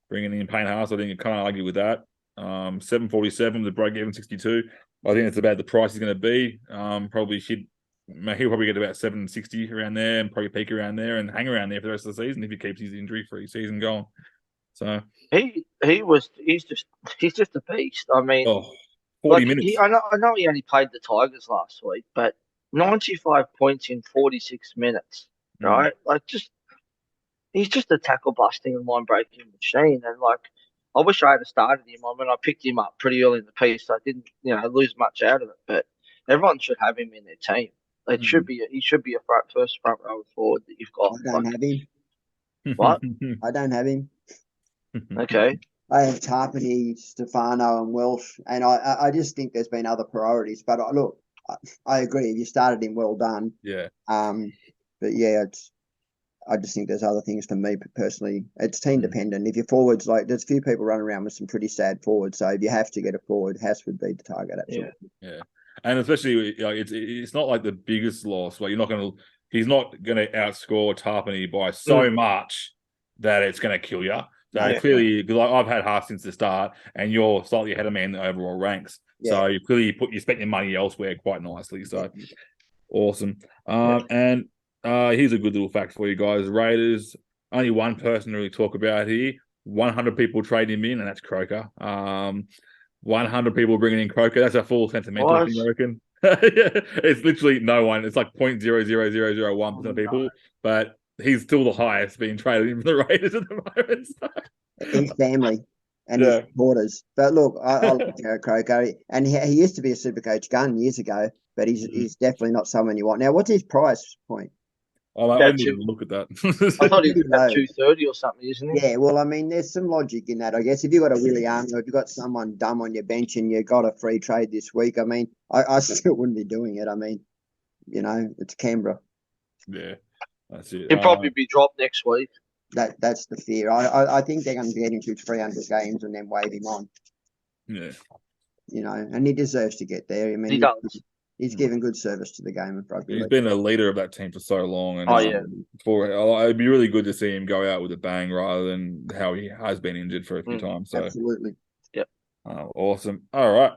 Bringing in Payne Haas, I think you can't argue with that. 747, the break even 62. I think it's about the price he's going to be. He'll probably get about 760 around there, and probably peak around there and hang around there for the rest of the season if he keeps his injury-free season going. So he's just a beast. I mean, 40 minutes. I know he only played the Tigers last week, but 95 points in 46 minutes, right? He's just a tackle busting and line breaking machine. And I wish I had started him. I mean, I picked him up pretty early in the piece, so I didn't, lose much out of it. But everyone should have him in their team. He should be a first front row forward that you've got. I don't have him. What? I don't have him. Okay. I have Tarpany, Stefano, and Welsh, and I just think there's been other priorities. But look, I agree. If you started him, well done. Yeah. But yeah, I just think there's other things for me personally. It's team dependent. If your forwards, like, there's a few people running around with some pretty sad forwards. So if you have to get a forward, Haas would be the target. Absolutely. Yeah. And especially, like, it's not like the biggest loss. Like, he's not gonna outscore Tarpany by so much that it's gonna kill you. So clearly, because I've had Haas since the start, and you're slightly ahead of me in the overall ranks. Yeah. So you spent your money elsewhere quite nicely. So awesome. And here's a good little fact for you guys. Raiders, only one person to really talk about here. 100 people trading him in, and that's Croker. 100 people bringing in Croker. That's a full sentimental thing, I reckon. It's literally no one. It's like 0.00001% of people, but he's still the highest being traded in for the Raiders at the moment. So. His family and his supporters. But look, I like Jared Croker, and he used to be a Supercoach gun years ago, but he's definitely not someone you want. Now, what's his price point? Oh, I didn't even look at that. I thought he was about 230 or something, isn't he? Yeah, well, I mean, there's some logic in that, I guess. If you've got a Willie Armour, if you've got someone dumb on your bench and you got a free trade this week, I mean, I still wouldn't be doing it. I mean, it's Canberra. Yeah, that's it. He'll probably be dropped next week. That's the fear. I think they're going to get him through 300 games and then wave him on. Yeah. And he deserves to get there. I mean, he does. He's given good service to the game of rugby. He's been a leader of that team for so long. And, it'd be really good to see him go out with a bang rather than how he has been injured for a few times. So absolutely. Yep. Awesome. All right.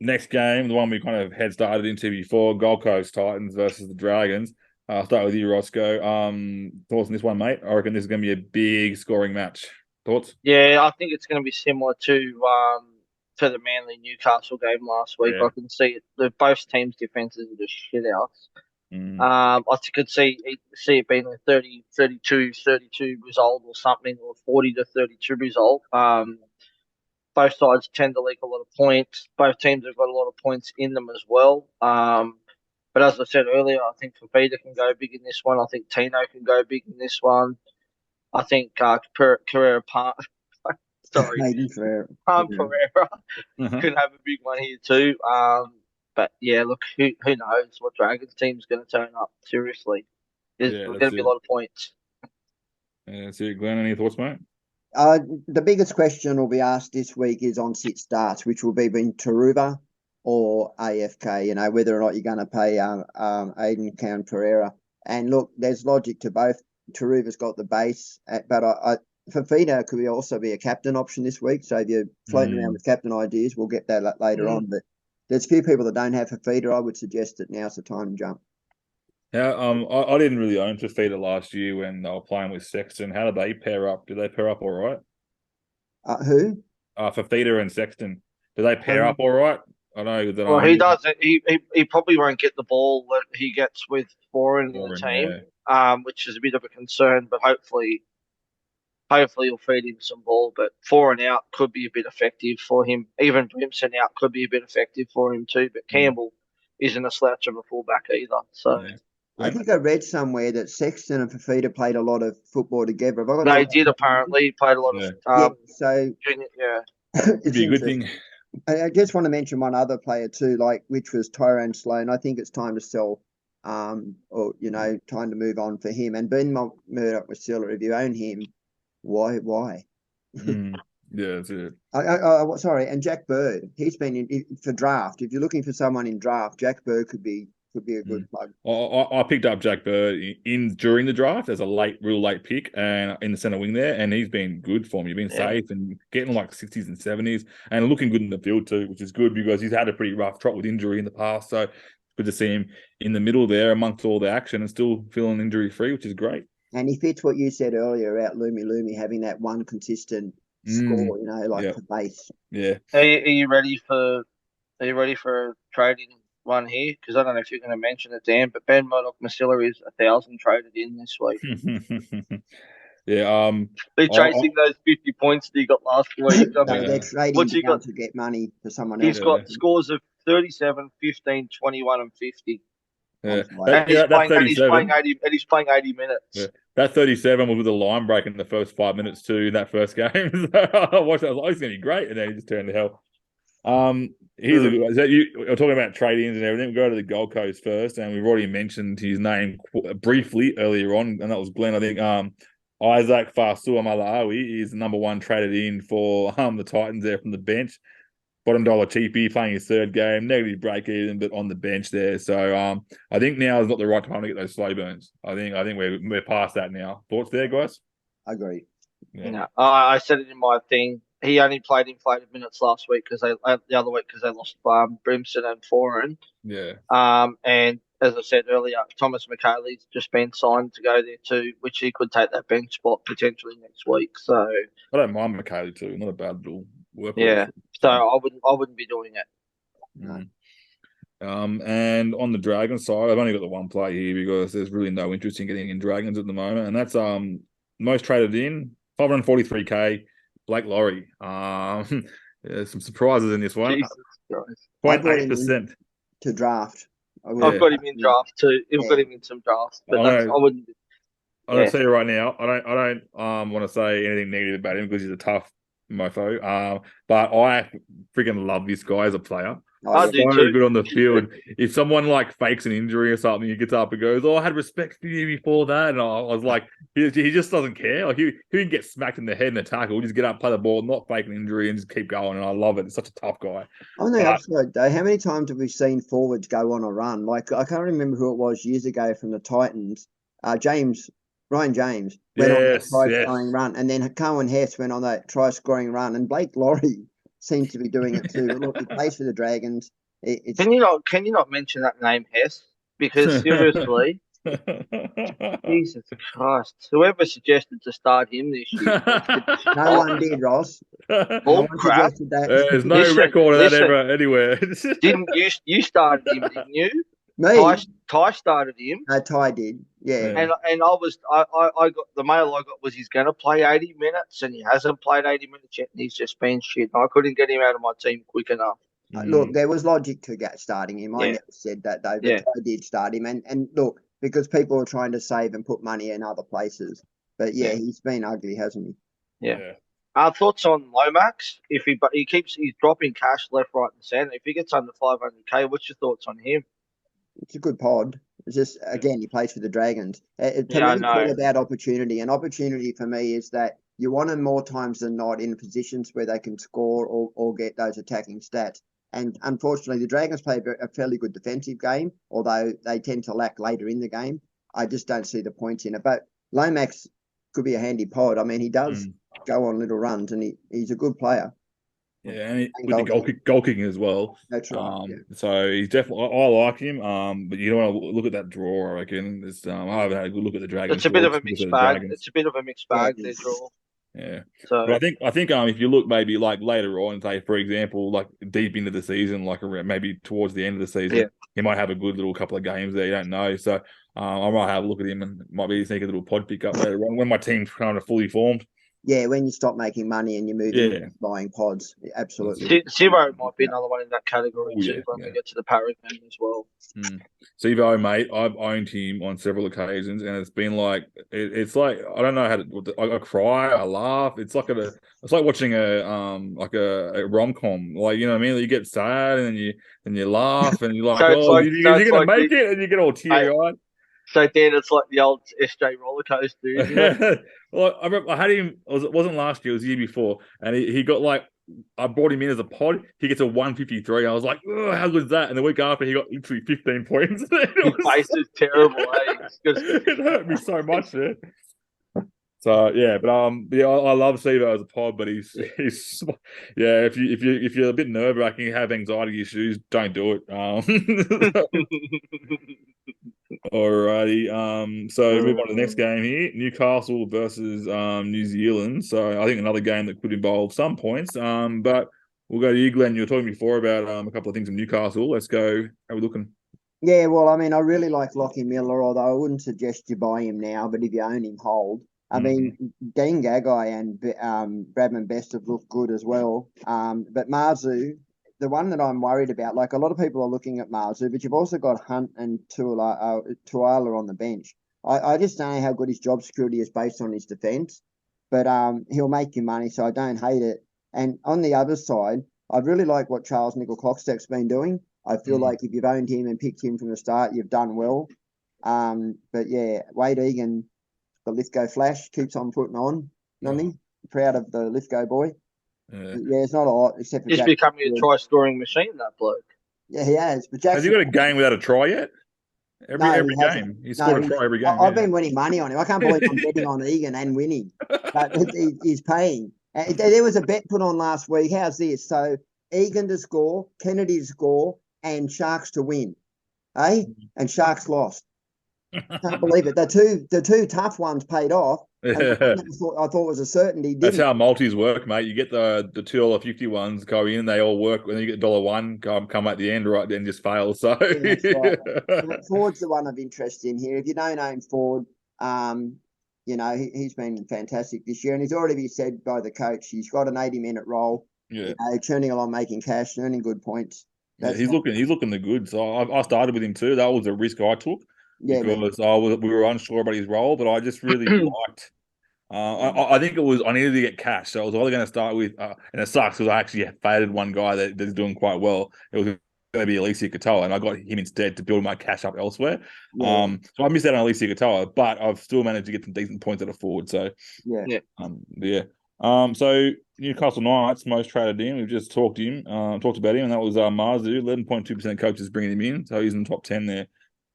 Next game, the one we kind of head started into before, Gold Coast Titans versus the Dragons. I'll start with you, Roscoe. Thoughts on this one, mate? I reckon this is going to be a big scoring match. Thoughts? Yeah, I think it's going to be similar to the Manly Newcastle game last week. I can see it. Both teams' defenses are just shit outs. I could see it being a 32 result or something, or 40-32 result. Both sides tend to leak a lot of points. Both teams have got a lot of points in them as well. But as I said earlier, I think Fafita can go big in this one. I think Tino can go big in this one. I think Pereira Pereira could have a big one here too. But yeah, look, who knows what Dragons team's going to turn up? Seriously, there's going to be a lot of points. Yeah, that's it. Glenn, any thoughts, mate? The biggest question will be asked this week is on sit starts, which will be between Taruva or AFK. Whether or not you're going to pay Aiden Count Pereira. And look, there's logic to both. Taruva's got the base, but Fafita could also be a captain option this week. So if you're floating around with captain ideas, we'll get that later on. But there's a few people that don't have Fafita. I would suggest that now's the time to jump. Yeah, I didn't really own Fafita last year when they were playing with Sexton. How did they pair up? Did they pair up all right? Who? Fafita and Sexton. Do they pair up all right? I know that. Well, he doesn't. He probably won't get the ball that he gets with Foran in the team, which is a bit of a concern. But hopefully he'll feed him some ball. But Foran out could be a bit effective for him. Even Brimson out could be a bit effective for him too. But Campbell isn't a slouch of a fullback either. So. Yeah. I think I read somewhere that Sexton and Fafita played a lot of football together. They did apparently. Played a lot of. So it'd be a good thing. I just want to mention one other player too, which was Tyrone Sloan. I think it's time to sell, time to move on for him. And Ben Murdoch was still, if you own him, why? Yeah, that's it. Sorry, and Jack Bird. He's been in for draft. If you're looking for someone in draft, Jack Bird could be a good plug. I picked up Jack Bird during the draft as a real late pick, and in the centre wing there, and he's been good for me. He's been safe and getting like 60s and 70s, and looking good in the field too, which is good because he's had a pretty rough trot with injury in the past. So it's good to see him in the middle there amongst all the action and still feeling injury free, which is great. And he fits what you said earlier about Lumi having that one consistent score, the base. Yeah. Are you ready for trading one here? Because I don't know if you're going to mention it, Dan, but Ben Murdoch-Masila is 1,000 traded in this week. Yeah. They're chasing those 50 points that he got last week. They're trading to get money for someone else. He's got scores of 37, 15, 21, and 50. Yeah, And he's that playing 37. 80 minutes. Yeah. That 37 was with a line break in the first 5 minutes too in that first game. I watched that. I was like, oh, he's going to be great. And then he just turned to hell. Here's a good. Is that you? We're talking about trade-ins and everything. We'll go to the Gold Coast first, and we've already mentioned his name briefly earlier on, and that was Glenn. I think Isaac Fa'asuamaleaui is the number one traded in for the Titans there from the bench. Bottom dollar cheapie, playing his third game, negative break even, but on the bench there. So I think now is not the right time to get those slow burns. I think we're past that now. Thoughts there, guys? I agree. Yeah. No, I said it in my thing. He only played inflated minutes last week because the other week because they lost Brimson and Foran. Yeah. And as I said earlier, Thomas McHaley's just been signed to go there too, which he could take that bench spot potentially next week. So I don't mind McHaley too. Not a bad little work. yeah. So I wouldn't be doing it. No. And on the Dragons side, I've only got the one play here because there's really no interest in getting in Dragons at the moment, and that's most traded in 543k. Blake Laurie. Some surprises in this one. Jesus Christ. 0.8%. To draft. I've got him in draft too. I've got him in some drafts, but I wouldn't. I'm gonna tell you right now, I don't want to say anything negative about him because he's a tough mofo. But I freaking love this guy as a player. I do so too. good on the field. If someone like fakes an injury or something, he gets up and goes, "Oh, I had respect for you before that," and I was like, he just doesn't care. Like he can get smacked in the head in a tackle, just get up, play the ball, not fake an injury, and just keep going. And I love it. It's such a tough guy. On the upside, though, how many times have we seen forwards go on a run? Like I can't remember who it was years ago from the Titans. Ryan James went on a try-scoring run, and then Cohen Hess went on that try-scoring run, and Blake Laurie seems to be doing it too. Look, he plays for the Dragons. Can you not mention that name, Hess? Because seriously, Jesus Christ, whoever suggested to start him this year, no one did, Ross. All crap. There's no record of that ever anywhere. Didn't you started him? Didn't you? Me? Ty started him. Ty did. Yeah. And I got the mail I got was he's going to play 80 minutes and he hasn't played 80 minutes yet and he's just been shit. I couldn't get him out of my team quick enough. Look, there was logic to starting him. I never said that though, but I did start him. And look, because people are trying to save and put money in other places. But he's been ugly, hasn't he? Yeah. Thoughts on Lomax? If he's dropping cash left, right, and centre. If he gets under 500k, what's your thoughts on him? It's a good pod. It's just, again, he plays for the Dragons. To me, it's all about opportunity. And opportunity for me is that you want them more times than not in positions where they can score or get those attacking stats. And unfortunately, the Dragons play a fairly good defensive game, although they tend to lack later in the game. I just don't see the points in it. But Lomax could be a handy pod. I mean, he does go on little runs, and he's a good player. Yeah, and with the goal kicking as well. That's right. So he's definitely, I like him. But you don't want to look at that draw. I reckon I haven't had a good look at the Dragons. It's a bit of a mixed bag. It's a bit of a mixed bag. Their draw. Yeah. So but I think if you look maybe like later on, say for example, like deep into the season, like around maybe towards the end of the season, he might have a good little couple of games there. You don't know. So I might have a look at him and might be sneak a little pod pick up later on when my team's kind of fully formed. Yeah, when you stop making money and you move into buying pods, absolutely. Sivo might be another one in that category too when we get to the Parrot game as well. Sivo, mate, I've owned him on several occasions, and it's been like it's like I don't know how to. I cry, I laugh. It's like watching a rom-com. Like you know what I mean? You get sad and you laugh and you're like, you're gonna make it, and you get all teary-eyed. So Dan, it's like the old SJ roller coaster, isn't it? Well, I had him. It wasn't last year; it was the year before, and he got like I brought him in as a pod. He gets a 153. I was like, oh, how good is that? And the week after, he got literally 15 points. His face is terrible. It hurt me so much. So but I love Sivo as a pod, but he's if you're a bit nerve wracking, you have anxiety issues, don't do it. Alrighty. So move on to the next game here. Newcastle versus New Zealand. So I think another game that could involve some points. But we'll go to you, Glenn. You were talking before about a couple of things in Newcastle. Let's go. How are we looking? Yeah, well, I mean, I really like Lockie Miller, although I wouldn't suggest you buy him now, but if you own him, hold. I mean, Dean Gagai and Bradman Best have looked good as well. But Marzu, the one that I'm worried about, like a lot of people are looking at Marzu, but you've also got Hunt and Tuala on the bench. I just don't know how good his job security is based on his defence, but he'll make you money, so I don't hate it. And on the other side, I really like what Charles Nicoll-Klokstad's been doing. I feel like if you've owned him and picked him from the start, you've done well. But yeah, Wade Egan, the Lithgow Flash, keeps on putting on. Nonny, proud of the Lithgow boy. Yeah. But yeah, it's not a lot except for He's Jack. becoming a try-scoring machine, that bloke. Yeah, he has. But Has he got a game without a try yet? Every he hasn't. game. He's scored a try every game. I've been winning money on him. I can't believe I'm betting on Egan and winning. But he's paying. There was a bet put on last week. How's this? So Egan to score, Kennedy to score, and Sharks to win. Eh? And Sharks lost. Can't believe it. The two tough ones paid off. And I thought was a certainty. That's how multis work, mate. You get the $2.50 ones go in, they all work. When you get $1 come at the end, right, then just fail. So yeah, that's right. Ford's the one of interest in here. If you don't own Ford, he's been fantastic this year, and he's already been said by the coach he's got an 80-minute role. Yeah, churning along, making cash, earning good points. He's looking the good. So I started with him too. That was a risk I took. Yeah, because we were unsure about his role, but I just really liked. I think I needed to get cash, so I was either going to start with, and it sucks because I actually faded one guy that's doing quite well. It was going to be Alicia Katoa, and I got him instead to build my cash up elsewhere. Yeah. So I missed out on Alicia Katoa, but I've still managed to get some decent points at a forward. So so Newcastle Knights most traded in. We've just talked about him, and that was Marzu. 11.2% coaches bringing him in, so he's in the top 10 there.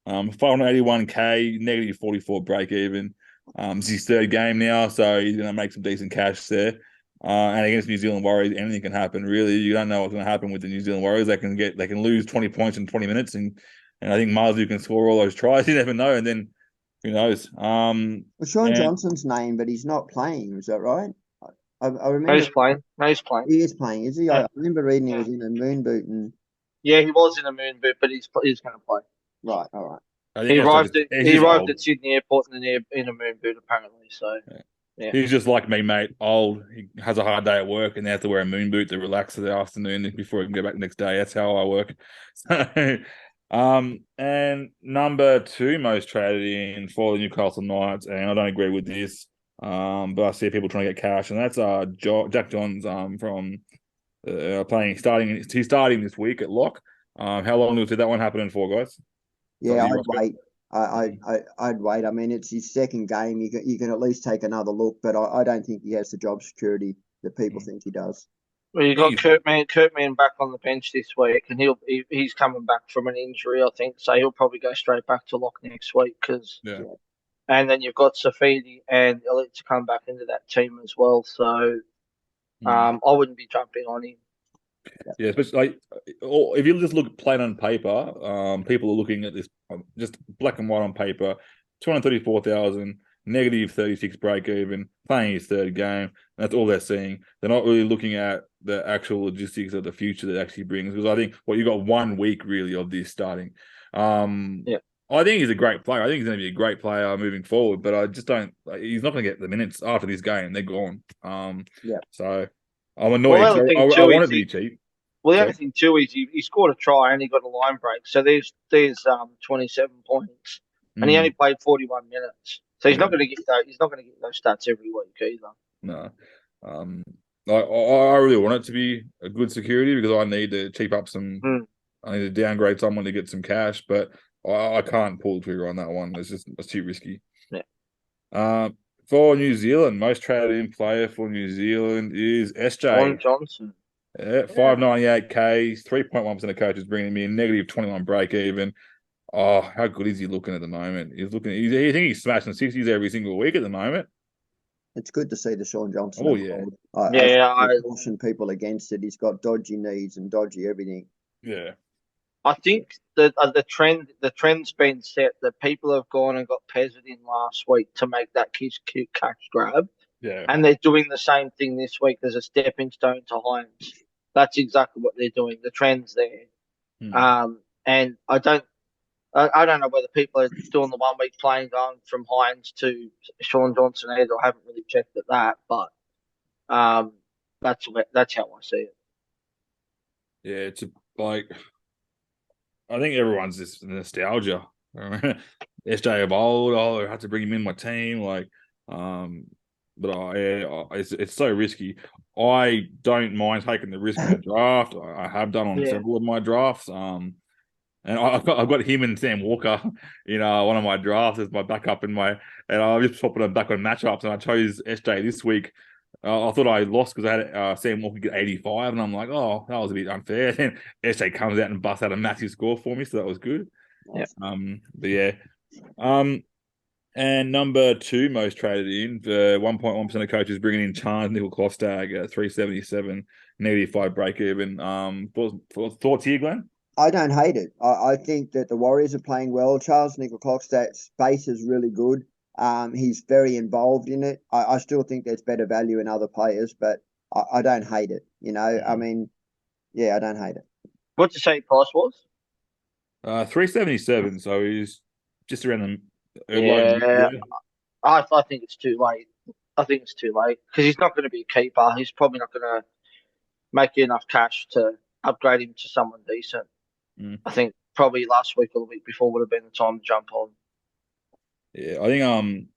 581k, negative 44 break even. It's his third game now, so he's going to make some decent cash there. And against New Zealand Warriors, anything can happen. Really, you don't know what's going to happen with the New Zealand Warriors. They can lose 20 points in 20 minutes, and I think Marzu can score all those tries. You never know, and then who knows? Well, Sean Johnson's name, but he's not playing. Is that right? I remember. No, he's playing. He is playing, is he? I remember reading he was in a moon boot and. Yeah, he was in a moon boot, but he's going to play. Right, all right. He arrived at Sydney Airport in a moon boot, apparently. So, yeah. He's just like me, mate. Old. He has a hard day at work, and they have to wear a moon boot to relax for the afternoon before he can go back the next day. That's how I work. So, and number 2 most traded in for the Newcastle Knights, and I don't agree with this. But I see people trying to get cash, and that's Jack Johns from playing. He's starting this week at lock. How long did that one happen for, guys? Yeah, I'd wait. I'd wait. I mean, it's his second game. You can at least take another look, but I don't think he has the job security that people think he does. Well, you got Kurtman back on the bench this week, and he's coming back from an injury, I think. So he'll probably go straight back to lock next week and then you've got Safidi and Elite to come back into that team as well. So I wouldn't be jumping on him. Yeah, especially if you just look plain on paper, people are looking at this just black and white on paper. 234,000, negative 36 break even, playing his third game. That's all they're seeing. They're not really looking at the actual logistics of the future that actually brings. Because I think you got 1 week really of this starting. I think he's a great player. I think he's going to be a great player moving forward. But I just don't. He's not going to get the minutes after this game. They're gone. So. I'm annoyed. I want it to be cheap. Well, the other thing too is he scored a try and he got a line break. So there's 27 points, and he only played 41 minutes. So he's not going to get those. He's not going to get those stats every week either. No, I really want it to be a good security because I need to cheap up some. I need to downgrade someone to get some cash, but I can't pull the trigger on that one. It's too risky. Yeah. For New Zealand, most traded in player for New Zealand is SJ. Sean Johnson. Yeah, 598k, 3.1% of coaches bringing him in, negative 21 break even. Oh, how good is he looking at the moment? I think he's smashing 60s every single week at the moment. It's good to see the Sean Johnson. Oh, yeah. I caution people against it. He's got dodgy knees and dodgy everything. Yeah. I think that the trend's been set that people have gone and got Pezzett in last week to make that catch grab. Yeah. And they're doing the same thing this week as a stepping stone to Hines. That's exactly what they're doing. The trend's there. And I don't know whether people are doing the 1 week playing going from Hines to Sean Johnson either. I haven't really checked at that, but that's how I see it. Yeah, it's like I think everyone's just nostalgia. SJ of old, I had to bring him in my team, but it's so risky. I don't mind taking the risk in a draft. I have done on Yeah. several of my drafts. And I've got him and Sam Walker in one of my drafts as my backup and I was just swapping them back on matchups, and I chose SJ this week. I thought I lost because I had Sam Walker get 85, and I'm like, oh, that was a bit unfair. And SJ comes out and busts out a massive score for me, so that was good. Yeah. But yeah. And number 2 most traded in, 1.1% of coaches bringing in Chance Nickel-Klostag at 377, -5 break even. Thoughts here, Glenn? I don't hate it. I think that the Warriors are playing well. Charles Nickel-Klokstad's base is really good. He's very involved in it. I still think there's better value in other players, but I don't hate it. I mean, yeah, I don't hate it. What'd you say price was? 377, so he's just around the Yeah, I think it's too late. I think it's too late because he's not going to be a keeper. He's probably not going to make you enough cash to upgrade him to someone decent. I think probably last week or the week before would have been the time to jump on. Yeah, I think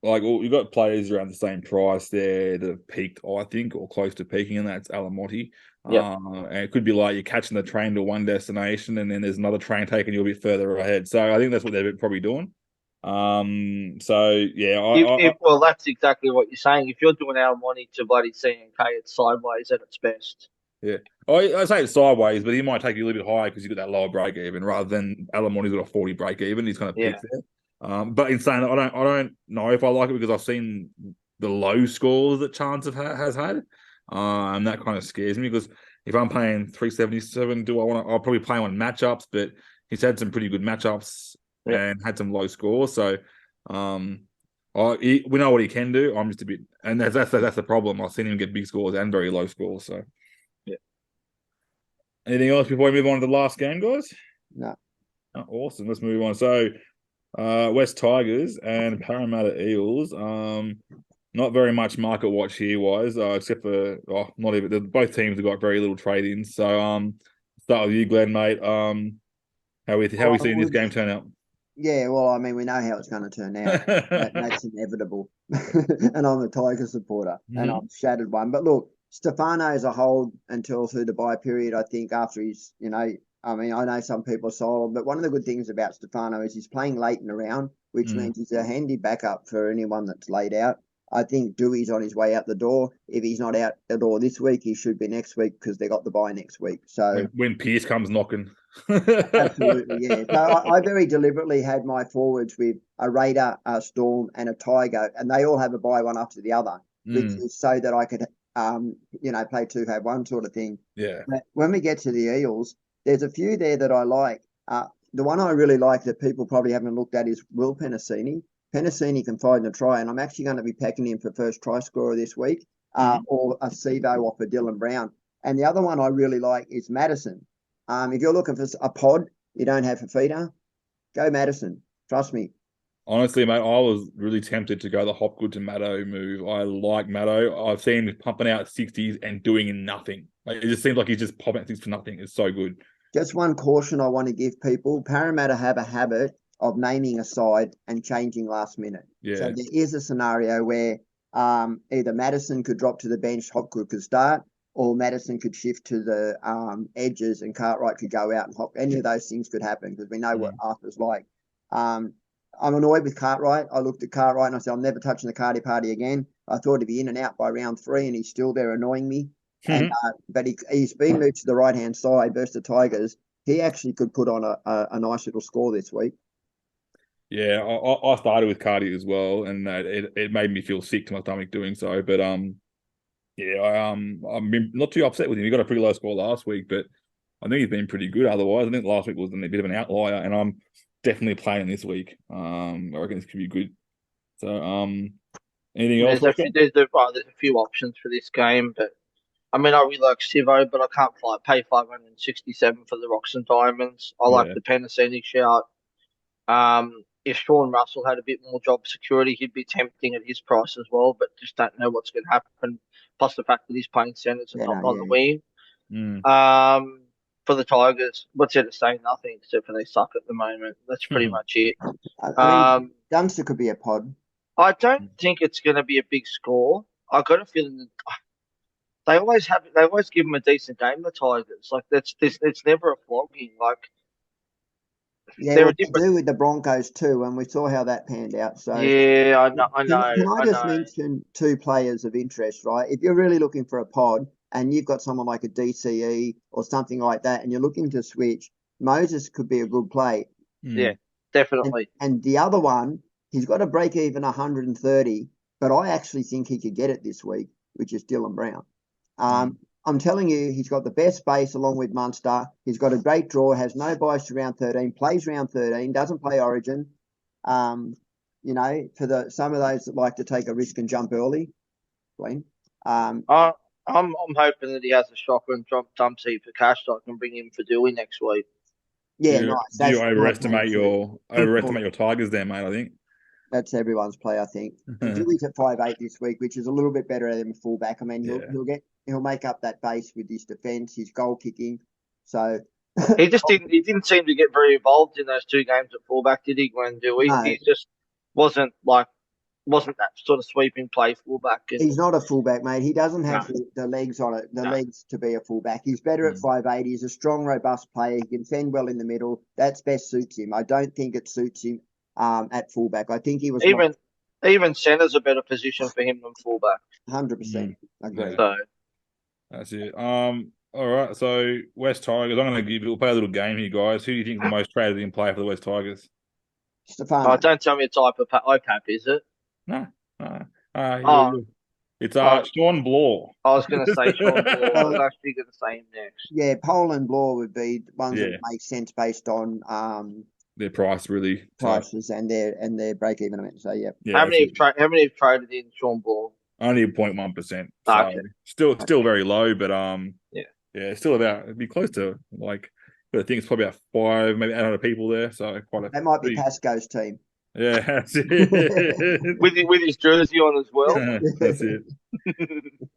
you've got players around the same price there that have peaked, I think, or close to peaking, and that's Alamotti. Yep. And it could be like you're catching the train to one destination, and then there's another train taking you a bit further ahead. So I think that's what they're probably doing. So yeah, well, that's exactly what you're saying. If you're doing Alamotti to bloody CNK, it's sideways at its best. Yeah, I say it's sideways, but he might take you a little bit higher because you've got that lower break even, rather than Alamonti's got a 40 break even. He's kind of peaked there. But in saying that, I don't know if I like it because I've seen the low scores that Chance has had, and that kind of scares me because if I'm paying 377, I'll probably play him on matchups, but he's had some pretty good matchups and had some low scores. So, we know what he can do. I'm just a bit, and that's the problem. I've seen him get big scores and very low scores. So. Anything else before we move on to the last game, guys? No. Oh, awesome. Let's move on. So, West Tigers and Parramatta Eels. Not very much market watch here, wise, except for not even. Both teams have got very little trade-ins. So, start with you, Glenn, mate. How we seeing this game turn out? Yeah, well, I mean, we know how it's going to turn out. That's inevitable. And I'm a Tiger supporter, and I'm shattered one. But look, Stefano's a hold until through the bye period, I think, after he's, I mean, I know some people are sold, but one of the good things about Stefano is he's playing late in the round, which means he's a handy backup for anyone that's laid out. I think Dewey's on his way out the door. If he's not out the door this week, he should be next week because they got the bye next week. So when Pearce comes knocking. Absolutely, yeah. So I very deliberately had my forwards with a Raider, a Storm, and a Tiger, and they all have a bye one after the other, which is so that I could play 2, have 1 sort of thing. Yeah. But when we get to the Eels, there's a few there that I like. The one I really like that people probably haven't looked at is Will Penasini. Penasini can find a try, and I'm actually going to be packing him for first try scorer this week, or a Sevo off of Dylan Brown. And the other one I really like is Madison. If you're looking for a pod, you don't have a feeder, go Madison. Trust me. Honestly, mate, I was really tempted to go the Hopgood to Maddo move. I like Maddo. I've seen him pumping out 60s and doing nothing. It just seems like he's just popping out things for nothing. It's so good. Just one caution I want to give people. Parramatta have a habit of naming a side and changing last minute. Yeah. So there is a scenario where either Madison could drop to the bench, Hopgood could start, or Madison could shift to the edges and Cartwright could go out and hop. Any of those things could happen because we know what Arthur's like. I'm annoyed with Cartwright. I looked at Cartwright and I said, I'm never touching the Cardi party again. I thought he'd be in and out by round 3 and he's still there annoying me. But he's been moved to the right-hand side versus the Tigers. He actually could put on a nice little score this week. Yeah, I started with Cardi as well, and it made me feel sick to my stomach doing so. But I'm not too upset with him. He got a pretty low score last week, but I think he's been pretty good otherwise. I think last week was a bit of an outlier, and I'm definitely playing this week. I reckon this could be good. So, anything else? There's a few options for this game, but I mean, I really like Sivo, but I can't pay 567 for the Rocks and Diamonds. I like the Penasini shout. If Sean Russell had a bit more job security, he'd be tempting at his price as well, but just don't know what's going to happen. Plus the fact that he's playing centres and not on the wing. for the Tigers. What's there to say? Nothing, except for they suck at the moment. That's pretty much it. I mean, Dunster could be a pod. I don't think it's going to be a big score. I got a feeling that they always give them a decent game. The Tigers, like it's never a flogging. Like Yeah, they're well, a they different. do with the Broncos too, and we saw how that panned out. So Yeah, I know. Can I just mention two players of interest, right? If you're really looking for a pod and you've got someone like a DCE or something like that, and you're looking to switch, Moses could be a good play. Yeah, definitely. And the other one, he's got a break even 130, but I actually think he could get it this week, which is Dylan Brown. I'm telling you, he's got the best base along with Munster. He's got a great draw, has no bias to round 13, plays round 13, doesn't play Origin. You know, for some of those that like to take a risk and jump early, Glenn. I'm hoping that he has a shocker and dumps heap for cash so I can bring him for Dewey next week. Yeah, Do you, nice. do you overestimate your Tigers there, mate? I think that's everyone's play. I think Dewey's at 5'8" this week, which is a little bit better than fullback. I mean, he'll make up that base with his defence, his goal kicking. So he didn't seem to get very involved in those two games at fullback, did he, Glenn Dewey? No. He just wasn't that sort of sweeping play fullback. He's not a fullback, mate. He doesn't have the legs on it, legs to be a fullback. He's better at 5'8". He's a strong, robust player. He can fend well in the middle. That's best suits him. I don't think it suits him at fullback. I think he was even centre's a better position for him than fullback. 100%. Agree. So that's it. All right. So West Tigers. I'm going to we'll play a little game here, guys. Who do you think is the most traded in player for the West Tigers? Stefano. Oh, don't tell me it's IPAP, is it? No. It's Sean Bloor. I was going to say Sean Bloor. I was actually going to say him next. Yeah, Pole and Bloor would be ones that make sense based on their price, really. Prices and their break even amount. So yeah. How many have traded in Sean Bloor? Only 0.1%. So okay. Still very low, but still it'd be close to like. But I think it's probably about 5, maybe 800 people there. So that might be Pasco's team. Yeah, that's it. with his jersey on as well. That's it.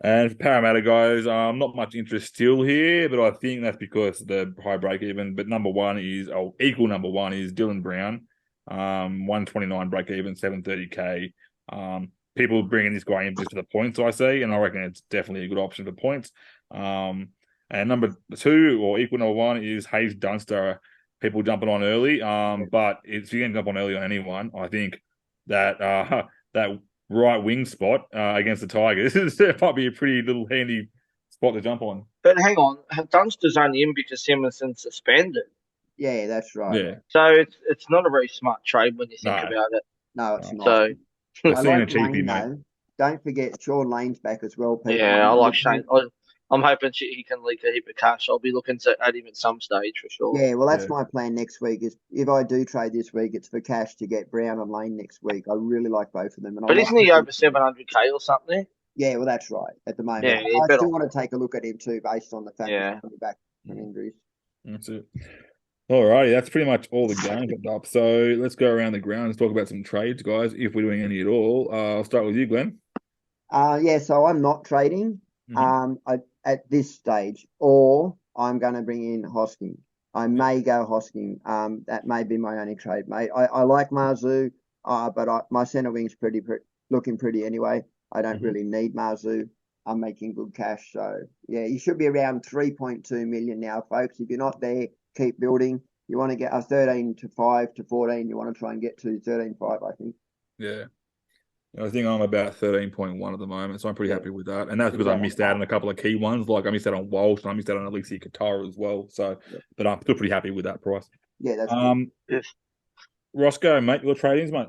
And Parramatta guys, not much interest still here, but I think that's because the high break even. But equal number one is Dylan Brown, 129 break even, 730k. People bringing this guy in just for the points, I see, and I reckon it's definitely a good option for points. And number 2 or equal number 1 is Hayes Dunster. People jumping on early, but if you can jump on early on anyone, I think that that right wing spot against the Tigers might be a pretty little handy spot to jump on. But hang on, Dunster's only in because Simonson's suspended. Yeah, that's right. Yeah. So it's not a very smart trade when you think about it. No, it's not. So I like Lane, mate. Don't forget Sean Lane's back as well. People. Yeah, I like Shane. I'm hoping he can leak a heap of cash. I'll be looking to add him at some stage for sure. Yeah, well, that's my plan next week. Is if I do trade this week, it's for cash to get Brown and Lane next week. I really like both of them. But isn't he over 700k or something? Yeah, well, that's right at the moment. Yeah, I still want to take a look at him too, based on the fact that he's coming back from injuries. That's it. All righty, that's pretty much all the games up. So let's go around the ground and talk about some trades, guys, if we're doing any at all. I'll start with you, Glenn. So I'm not trading. At this stage, or I'm going to bring in Hosking. I may go Hosking. That may be my only trade, mate. I like Marzu, but my centre wing's looking pretty anyway. I don't really need Marzu. I'm making good cash. So, yeah, you should be around 3.2 million now, folks. If you're not there, keep building. You want to get a 13 to 5 to 14. You want to try and get to 13.5, I think. Yeah. I think I'm about 13.1 at the moment, so I'm pretty happy with that. And that's because I missed out on a couple of key ones. Like I missed out on Walsh and I missed out on Alexia Katara as well. So, but I'm still pretty happy with that price. Yeah, that's good. Yes. Roscoe, mate, your tradings, mate?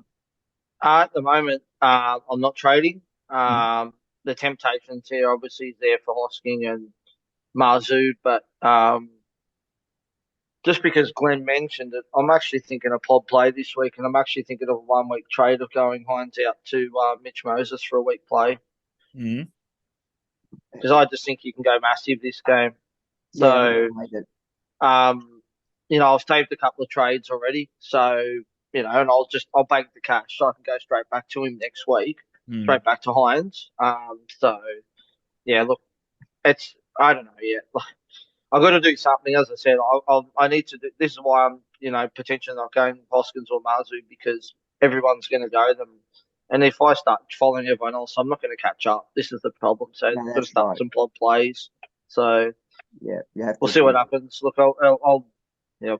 At the moment, I'm not trading. The temptations here obviously is there for Hosking and Marzu, but just because Glenn mentioned it, I'm actually thinking a pod play this week, and I'm actually thinking of a 1 week trade of going Hines out to Mitch Moses for a week play. Because I just think you can go massive this game. So, I've saved a couple of trades already. So, and I'll bank the cash so I can go straight back to him next week, straight back to Hines. Look, I don't know yet. I've got to do something. As I said, I need to do. This is why I'm, potentially not going Hoskins or Marzu, because everyone's going to go them. And if I start following everyone else, I'm not going to catch up. This is the problem. So No, I've got to that's start right. some plod plays. So Yeah, you have we'll to see what do- happens. Look, I'll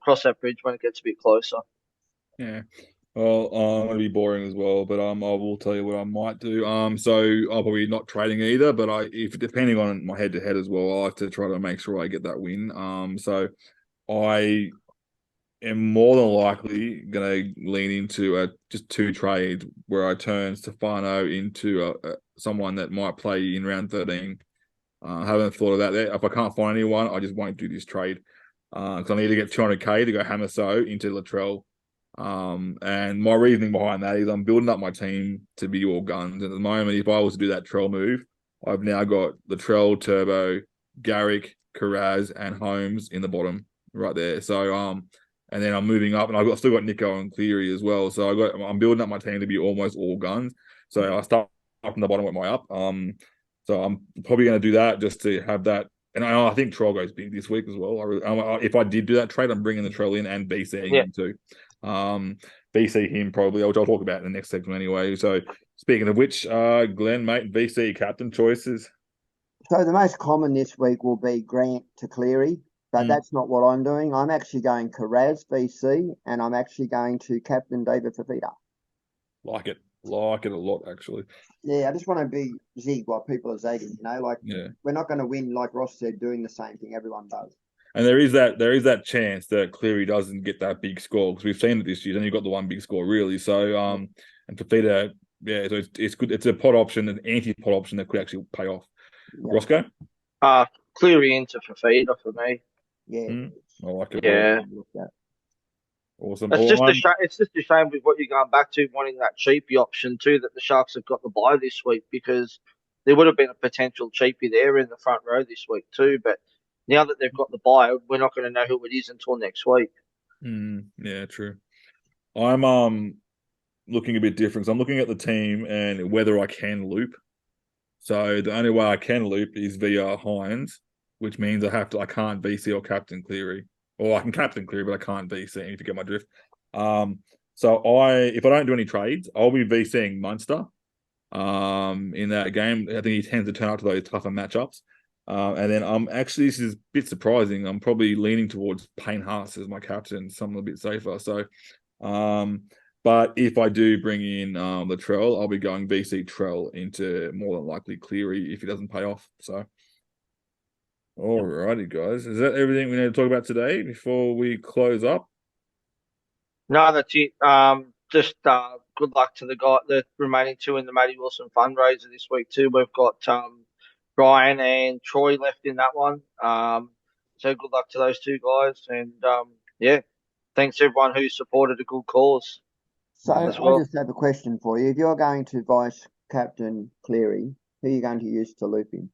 cross that bridge when it gets a bit closer. Yeah. Well, I'm gonna be boring as well, but I will tell you what I might do. So I'll probably not trading either, but if depending on my head to head as well, I like to try to make sure I get that win. So I am more than likely gonna lean into just 2 trades where I turn Stefano into someone that might play in round 13. I haven't thought of that there. If I can't find anyone, I just won't do this trade because I need to get 200k to go Hamaso into Latrell. And my reasoning behind that is I'm building up my team to be all guns. And at the moment, if I was to do that Trell move, I've now got Latrell, Turbo, Garrick, Carraz, and Holmes in the bottom right there. So and then I'm moving up, and still got Nico and Cleary as well. So I'm building up my team to be almost all guns. So I start up in the bottom with my up. So I'm probably going to do that just to have that. And I think Troll goes big this week as well. If I did do that trade, I'm bringing the Troll in and BCing him too. BC him probably, which I'll talk about in the next segment anyway. So speaking of which, Glenn, mate, BC captain choices. So the most common this week will be Grant to Cleary, but that's not what I'm doing. I'm actually going Carraz BC, and I'm actually going to captain David Fafita. Like it a lot, actually. Yeah, I just want to be zig while people are zagging. Yeah. We're not going to win, like Ross said, doing the same thing everyone does. And there is that chance that Cleary doesn't get that big score because we've seen it this year. Then you've got the one big score really. So and Fafita, yeah, so it's good. It's a pot option, an anti-pot option that could actually pay off. Yeah. Roscoe? Cleary into Fafita for me. Yeah. I like it. Yeah. Awesome. It's just a shame with what you're going back to, wanting that cheapie option too, that the Sharks have got the bye this week, because there would have been a potential cheapie there in the front row this week too. But now that they've got the bye, we're not going to know who it is until next week. Yeah, true. I'm looking a bit different. So I'm looking at the team and whether I can loop. So the only way I can loop is via Hines, which means I can't VC or captain Cleary. Or I can captain Cleary, but I can't VC, if you get my drift. So if I don't do any trades, I'll be VCing Munster in that game. I think he tends to turn up to those tougher matchups. And then this is a bit surprising. I'm probably leaning towards Payne Haas as my captain, something a bit safer. So but if I do bring in the Trell, I'll be going VC Trell into more than likely Cleary if he doesn't pay off. So alrighty, guys. Is that everything we need to talk about today before we close up? No, that's it. Just good luck to the remaining 2 in the Matty Wilson fundraiser this week too. We've got Brian and Troy left in that one. So good luck to those 2 guys, and thanks to everyone who supported a good cause. So I just have a question for you. If you're going to vice captain Cleary, who are you going to use to loop him?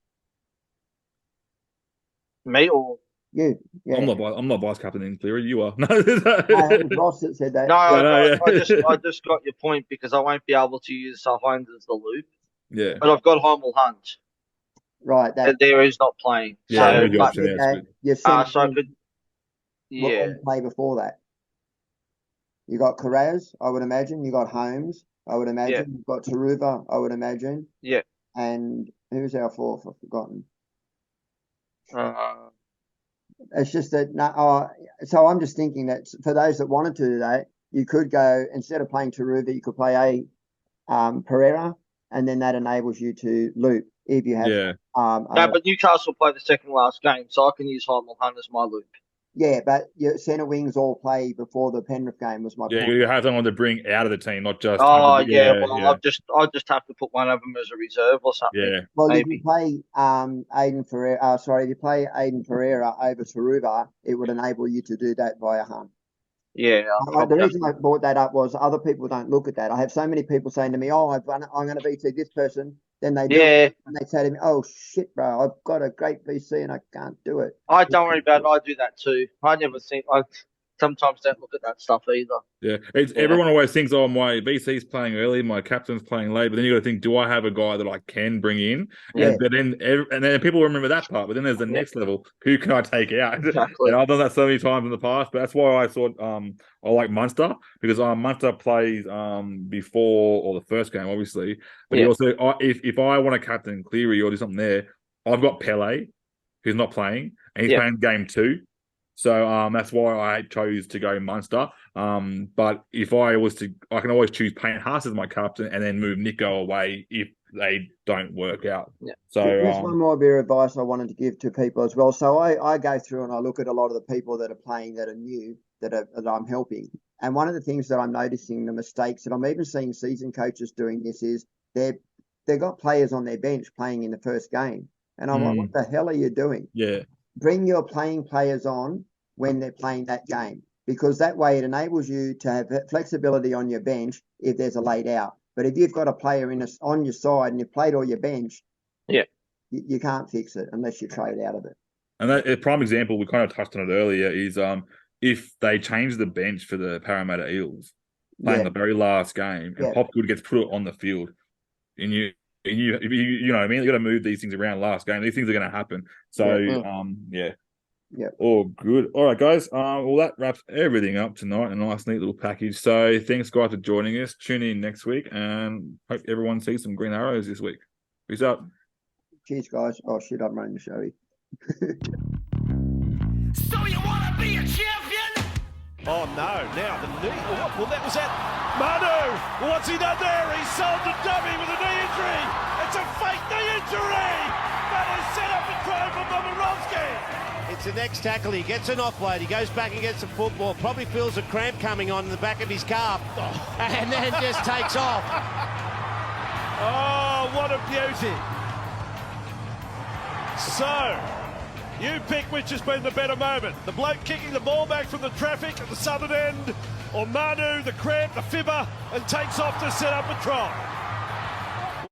Me or you? Yeah. I'm not vice captain in Cleary. You are. No, it was Ross that said that. No, I just got your point, because I won't be able to use Hines as the loop. Yeah. But I've got Heimel Hunt. Right. There he's not playing. Yeah. So I could. Yeah. What play before that? You got Carraz, I would imagine. You got Holmes, I would imagine. Yeah. You've got Taruva, I would imagine. Yeah. And who's our 4th? I've forgotten. It's just that. So I'm just thinking that for those that wanted to do that, you could go, instead of playing Taruva, you could play Pereira, and then that enables you to loop if you have. Yeah. But Newcastle play the second last game, so I can use Heimel Hunt as my loop. Yeah, but your centre wings all play before the Penrith game was my point. You have someone to bring out of the team, not just. I'll just have to put one of them as a reserve or something. Yeah. Well, if you play Aiden Pereira, if you play Aiden Pereira over Taruva, it would enable you to do that via Hunt. Yeah. The reason I brought that up was other people don't look at that. I have so many people saying to me, "Oh, I'm going to VC this person." Then they do it, and they say to me, "Oh shit, bro, I've got a great VC and I can't do it." Don't worry about it. I do that too. I never think sometimes don't look at that stuff either. Yeah, everyone always thinks, oh, my VC's playing early, my captain's playing late, but then you got to think, do I have a guy that I can bring in? Yeah. But then people remember that part, but then there's the next level. Who can I take out? Exactly. And I've done that so many times in the past, but that's why I thought I like Munster, because Munster plays before or the first game, obviously. But he also, if I want to captain Cleary or do something there, I've got Pele, who's not playing, and he's playing game 2. So that's why I chose to go Munster. But if I was to, I can always choose Payne Haas as my captain and then move Nico away if they don't work out. Yeah. So there's one more bit of advice I wanted to give to people as well. So I go through and I look at a lot of the people that are playing that are new, that I'm helping. And one of the things that I'm noticing, the mistakes that I'm even seeing season coaches doing this, is they've got players on their bench playing in the first game. And I'm like, what the hell are you doing? Yeah. Bring your playing players on when they're playing that game, because that way it enables you to have flexibility on your bench if there's a late out. But if you've got a player on your side and you've played all your bench, you can't fix it unless you trade out of it. And a prime example, we kind of touched on it earlier, is if they change the bench for the Parramatta Eels playing the very last game, and Hopgood gets put on the field, and you know what I mean, you got to move these things around last game. These things are going to happen. So Yeah. All good. All right, guys. Well, that wraps everything up tonight. A nice, neat little package. So thanks, guys, for joining us. Tune in next week, and hope everyone sees some green arrows this week. Peace out. Cheers, guys. Oh, shit, I'm running the show. So you want to be a champion? Oh no, now the knee. Well, that was that. Manu, what's he done there? He sold the dummy with a knee injury. It's a fake knee injury. Manu set up and try for Momirovski. It's the next tackle. He gets an offload. He goes back and gets some football. Probably feels a cramp coming on in the back of his calf. And then just takes off. Oh, what a beauty. So, you pick which has been the better moment. The bloke kicking the ball back from the traffic at the southern end, or Manu, the cramp, the fibber, and takes off to set up a try.